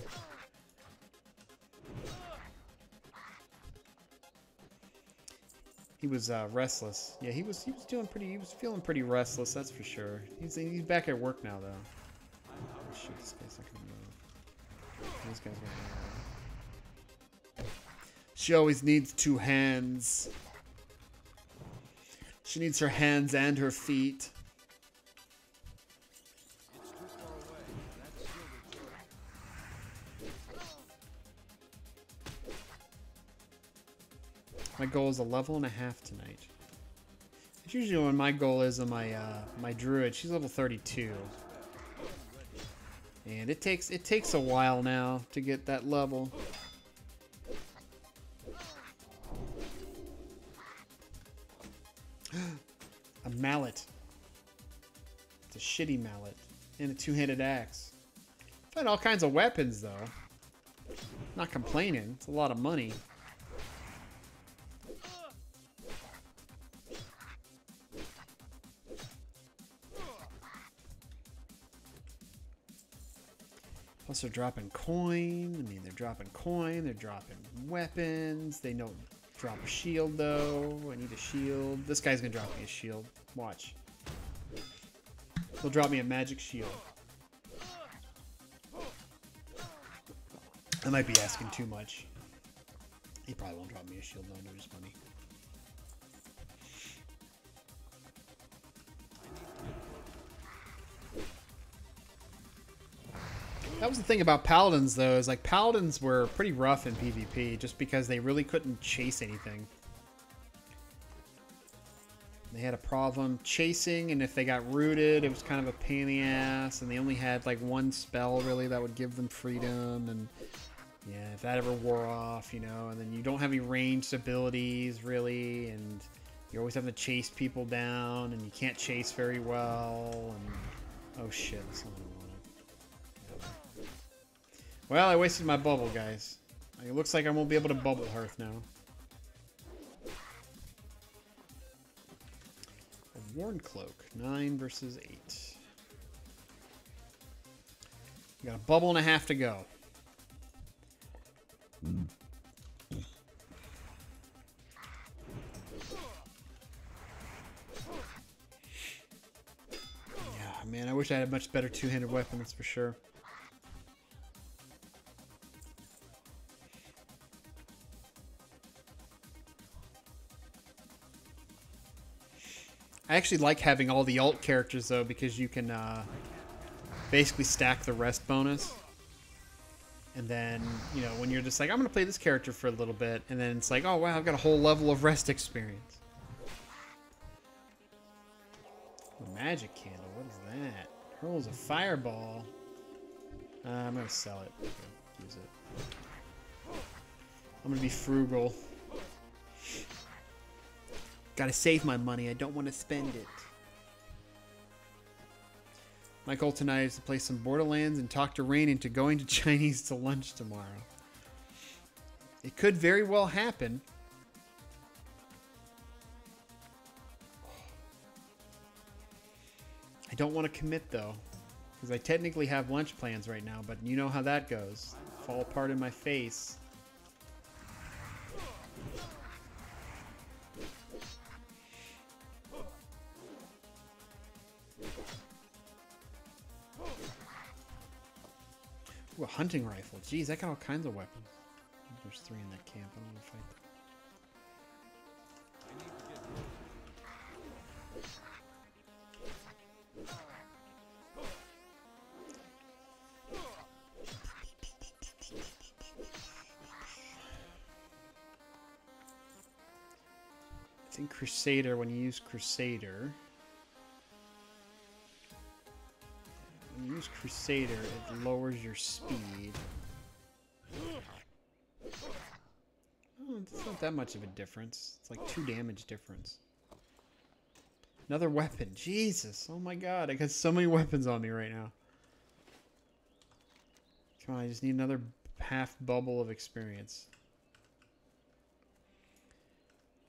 He was restless. Yeah, he was doing pretty. He was feeling pretty restless. That's for sure. He's back at work now, though. Oh, shoot, this guy's not gonna move. This guy's gonna move. She always needs two hands. She needs her hands and her feet. My goal is a level and a half tonight. It's usually when my goal is on my my druid. She's level 32, and it takes a while now to get that level. A mallet. It's a shitty mallet and a two-handed axe. Find all kinds of weapons though. Not complaining. It's a lot of money. Plus they're dropping coin. I mean, they're dropping coin. They're dropping weapons. They don't drop a shield, though. I need a shield. This guy's going to drop me a shield. Watch. He'll drop me a magic shield. I might be asking too much. He probably won't drop me a shield, though. No, just money. That was the thing about paladins, though, is like paladins were pretty rough in PvP just because they really couldn't chase anything. They had a problem chasing, and if they got rooted, it was kind of a pain in the ass, and they only had like one spell really that would give them freedom, and yeah, if that ever wore off, you know, and then you don't have any ranged abilities really, and you're always having to chase people down, and you can't chase very well, and oh shit, that's not what I wanted. Well, I wasted my bubble, guys. It looks like I won't be able to bubble Hearth now. A Worn Cloak. 9 versus 8. We got a bubble and a half to go. Yeah, man, I wish I had a much better two-handed weapon, that's for sure. I actually like having all the alt characters, though, because you can basically stack the rest bonus. And then, you know, when you're just like, I'm going to play this character for a little bit, and then it's like, oh, wow, I've got a whole level of rest experience. A magic candle, what is that? Hurls a fireball. I'm going to sell it. Okay, use it. I'm going to be frugal. Gotta save my money. I don't want to spend it. My goal tonight is to play some Borderlands and talk to Rein into going to Chinese to lunch tomorrow. It could very well happen. I don't want to commit, though. Because I technically have lunch plans right now, but you know how that goes. Fall apart in my face. Ooh, a hunting rifle. Jeez, I got all kinds of weapons. There's 3 in that camp. I don't want to fight them. I think Crusader, when you use Crusader... When you use Crusader, it lowers your speed. Oh, it's not that much of a difference. It's like 2 damage difference. Another weapon. Jesus. Oh my god. I got so many weapons on me right now. Come on, I just need another half bubble of experience.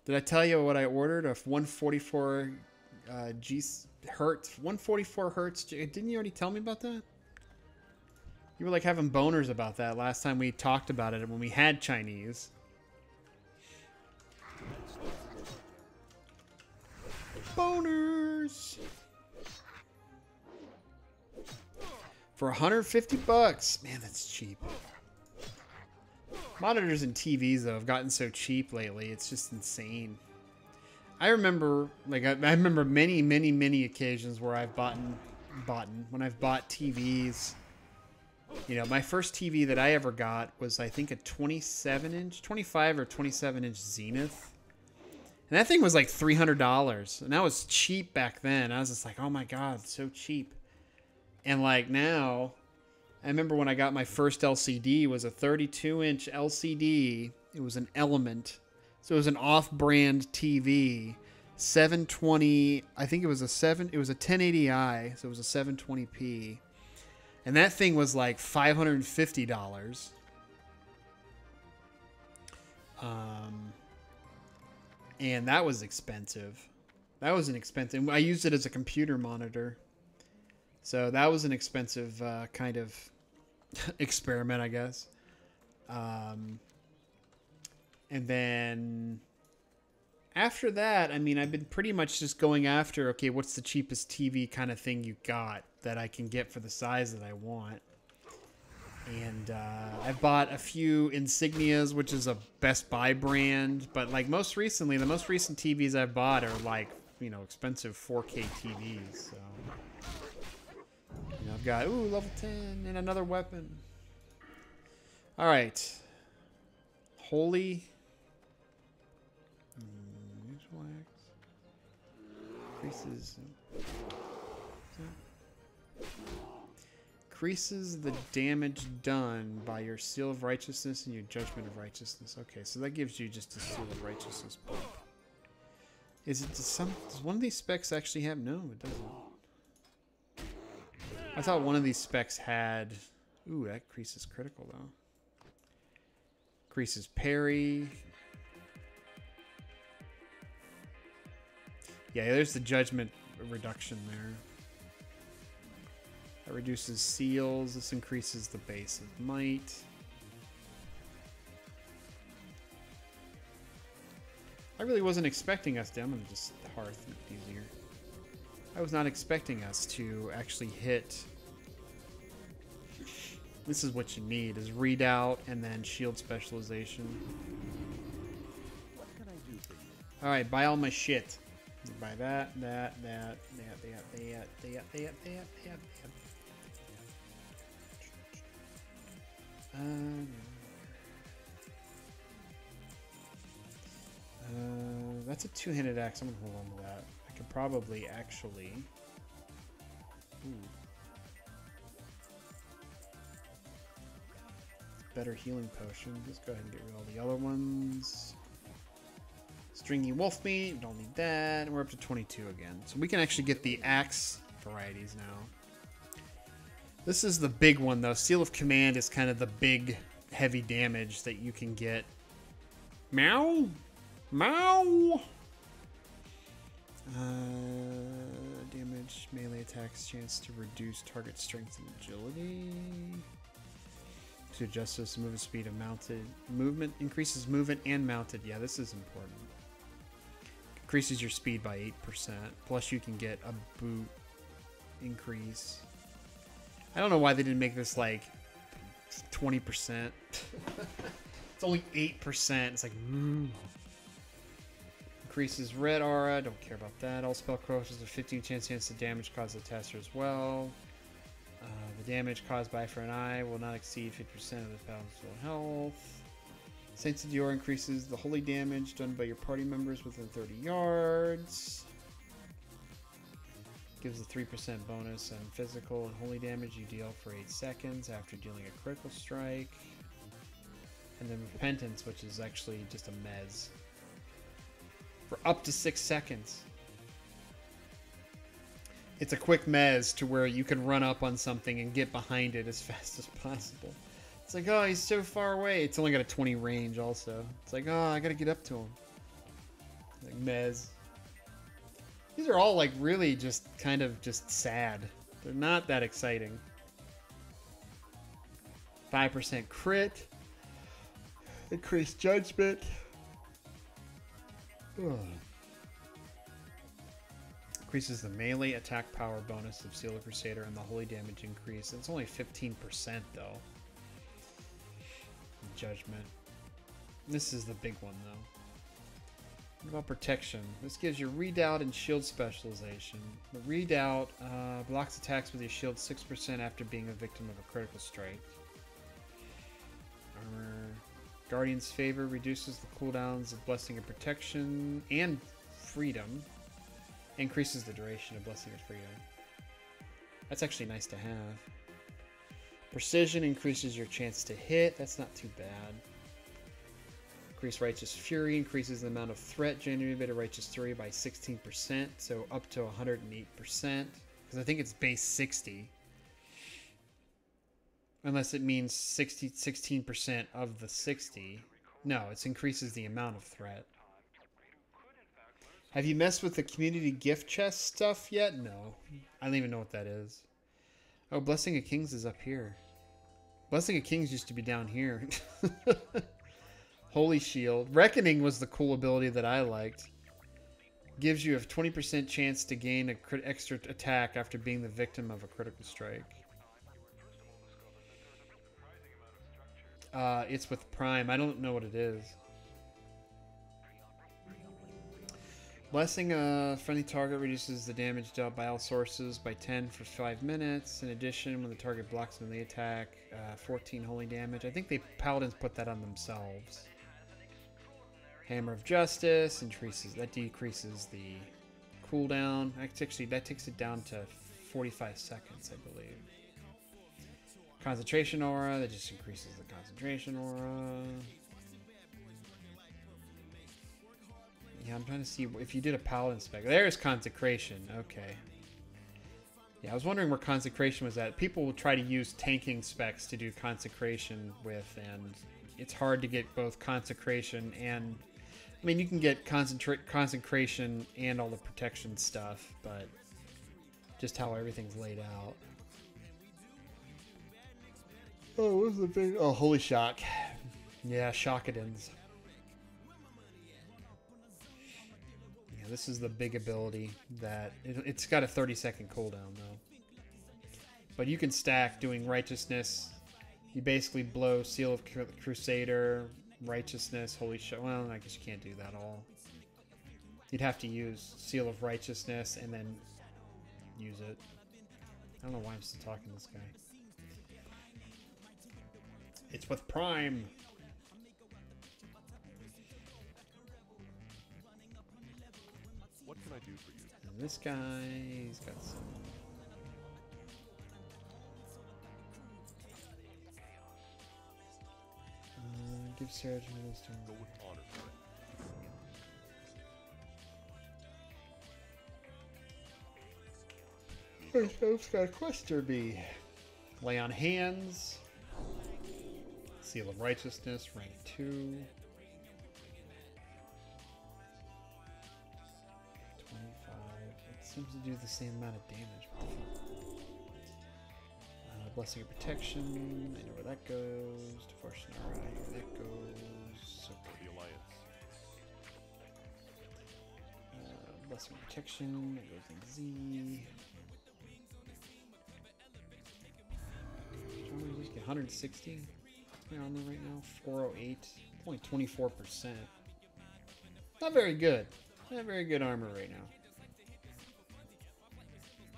Did I tell you what I ordered? A 144 hertz. 144 hertz. Didn't you already tell me about that? You were like having boners about that last time we talked about it when we had Chinese. Boners! For 150 bucks. Man, that's cheap. Monitors and TVs, though, have gotten so cheap lately. It's just insane. I remember, like, I remember many occasions where I've when I've bought TVs. You know, my first TV that I ever got was, I think, a 27-inch, 25 or 27-inch Zenith. And that thing was like $300. And that was cheap back then. I was just like, oh my God, it's so cheap. And like now, I remember when I got my first LCD, it was a 32-inch LCD. It was an Element. So it was an off-brand TV. 720, I think it was a 1080i, so it was a 720p. And that thing was like $550. And that was expensive. That was an expensive. I used it as a computer monitor. So that was an expensive kind of experiment, I guess. And then after that, I mean, I've been pretty much just going after, okay, what's the cheapest TV kind of thing you got that I can get for the size that I want? And I've bought a few Insignias, which is a Best Buy brand. But like most recently, the most recent TVs I've bought are like, you know, expensive 4K TVs. So you know, I've got, ooh, level 10 and another weapon. All right. Holy. Increases. Increases the damage done by your Seal of Righteousness and your Judgment of Righteousness. Okay, so that gives you just a Seal of Righteousness bump. Does one of these specs actually have? No, it doesn't. I thought one of these specs had Ooh, that increases critical though. Increases parry. Yeah, there's the judgment reduction there. That reduces seals. This increases the base of might. I really wasn't expecting us to. I'm gonna just hearth make it easier. I was not expecting us to actually hit. This is what you need: is readout and then shield specialization. What can I do for you? All right, buy all my shit. Buy that. That's a two-handed axe. I'm gonna hold on to that. I could probably actually. Ooh. Better healing potion. Let's go ahead and get rid of all the other ones. Stringy wolf meat. Don't need that. And we're up to 22 again. So we can actually get the axe varieties now. This is the big one, though. Seal of Command is kind of the big, heavy damage that you can get. Meow? Meow! Damage, melee attacks, chance to reduce target strength and agility. To adjust this movement speed of mounted movement. Increases movement and mounted. Yeah, this is important. Increases your speed by 8%. Plus you can get a boot increase. I don't know why they didn't make this like 20%. It's only 8%. It's like, Increases red aura. Don't care about that. All spell crushes a 15% chance to damage cause the tester as well. The damage caused by for an eye will not exceed 50% of the battle's health. Saints of Dior increases the holy damage done by your party members within 30 yards. Gives a 3% bonus on physical and holy damage you deal for 8 seconds after dealing a critical strike. And then Repentance, which is actually just a mez. For up to 6 seconds. It's a quick mez to where you can run up on something and get behind it as fast as possible. It's like, oh, he's so far away. It's only got a 20 range also. It's like, oh, I gotta get up to him. Like, mez. These are all like really just kind of just sad. They're not that exciting. 5% crit. Increased judgment. Ugh. Increases the melee attack power bonus of Seal of Crusader and the holy damage increase. It's only 15% though. Judgment. This is the big one though. What about protection? This gives you redoubt and shield specialization. The redoubt blocks attacks with your shield 6% after being a victim of a critical strike. Armor. Guardian's Favor reduces the cooldowns of Blessing of Protection and Freedom. Increases the duration of Blessing of Freedom. That's actually nice to have. Precision increases your chance to hit. That's not too bad. Increased Righteous Fury increases the amount of threat generated by Righteous Fury by 16%, so up to 108%. Because I think it's base 60. Unless it means 16% of the 60. No, it increases the amount of threat. Have you messed with the community gift chest stuff yet? No. I don't even know what that is. Oh, Blessing of Kings is up here. Blessing of Kings used to be down here. Holy Shield. Reckoning was the cool ability that I liked. Gives you a 20% chance to gain an extra attack after being the victim of a critical strike. It's with Prime. I don't know what it is. Blessing a friendly target reduces the damage dealt by all sources by 10 for 5 minutes. In addition, when the target blocks melee attack, 14 holy damage. I think the paladins put that on themselves. Hammer of Justice decreases the cooldown. Actually, that takes it down to 45 seconds, I believe. Concentration Aura, that just increases the concentration aura. Yeah, I'm trying to see if you did a paladin spec. There's Consecration. Okay. Yeah, I was wondering where consecration was at. People will try to use tanking specs to do consecration with, and it's hard to get both consecration and... I mean, you can get consecration and all the protection stuff, but just how everything's laid out. Oh, what's the big... Oh, Holy Shock. Yeah, Shockadins. Yeah, this is the big ability that... It's got a 30-second cooldown, though. But you can stack doing Righteousness. You basically blow Seal of Crusader, Righteousness, Holy Shock. Well, I guess you can't do that all. You'd have to use Seal of Righteousness and then use it. I don't know why I'm still talking to this guy. It's with Prime. What can I do for you? And this guy, he's got some... give Sarah Jane's turn. Go with honor, friend. It's got a quest derby. Lay on Hands. Seal of Righteousness, rank 2. 25. It seems to do the same amount of damage. Blessing of Protection. I know where that goes. Devotion, alright, where that goes. For the Alliance. Blessing of Protection. It goes in Z. Just get 160 armor right now. 408. Only 24%. Not very good. Not very good armor right now.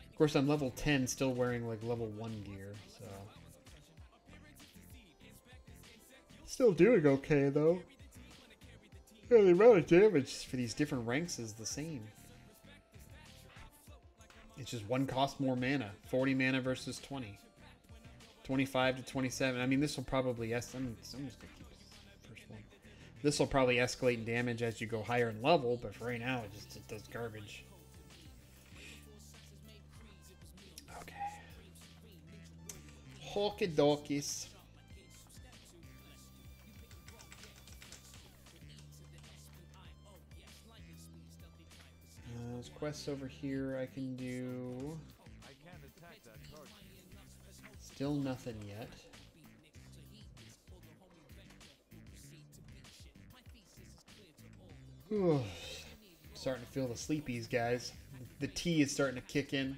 Of course, I'm level 10, still wearing like level 1 gear, so. Still doing okay, though. Yeah, the amount of damage for these different ranks is the same. It's just one costs more mana. 40 mana versus 20. 25 to 27. I mean, this will probably... I'm just going to keep the first one. This will probably escalate in damage as you go higher in level, but for right now, it does garbage. Hawky Dorkies. There's quests over here I can do. Still nothing yet. Whew. Starting to feel the sleepies, guys. The tea is starting to kick in.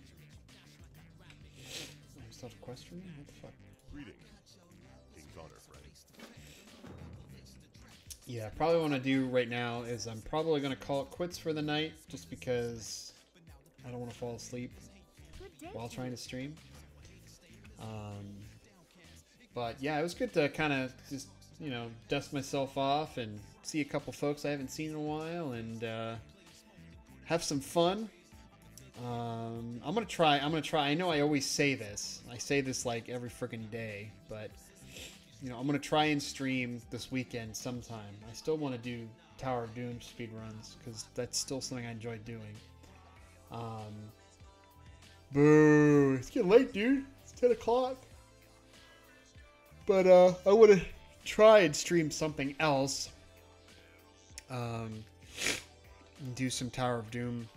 Still have a quest for me? What the fuck? Greetings. King's honor, friend. Yeah, probably what I do right now is I'm probably going to call it quits for the night just because I don't want to fall asleep while trying to stream. But yeah, it was good to kind of just, you know, dust myself off and see a couple folks I haven't seen in a while and have some fun. I'm gonna try. I know I always say this. I say this like every freaking day, but you know, I'm gonna try and stream this weekend sometime. I still want to do Tower of Doom speedruns because that's still something I enjoy doing. Boo! It's getting late, dude. It's 10 o'clock. But I want to try and stream something else. Do some Tower of Doom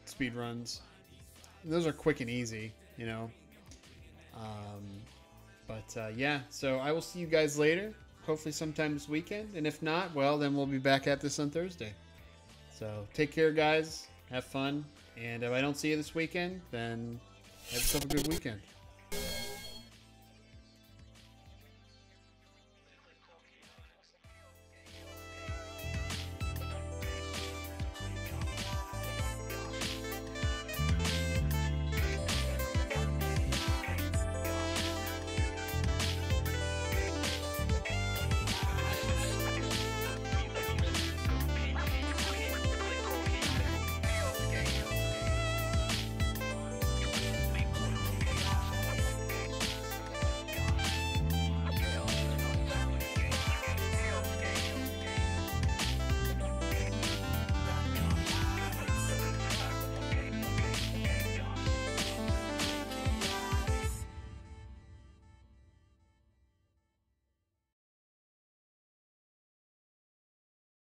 speed runs. Those are quick and easy, you know. Yeah, so I will see you guys later. Hopefully sometime this weekend. And if not, well, then we'll be back at this on Thursday. So take care, guys. Have fun. And if I don't see you this weekend, then have yourself a good weekend.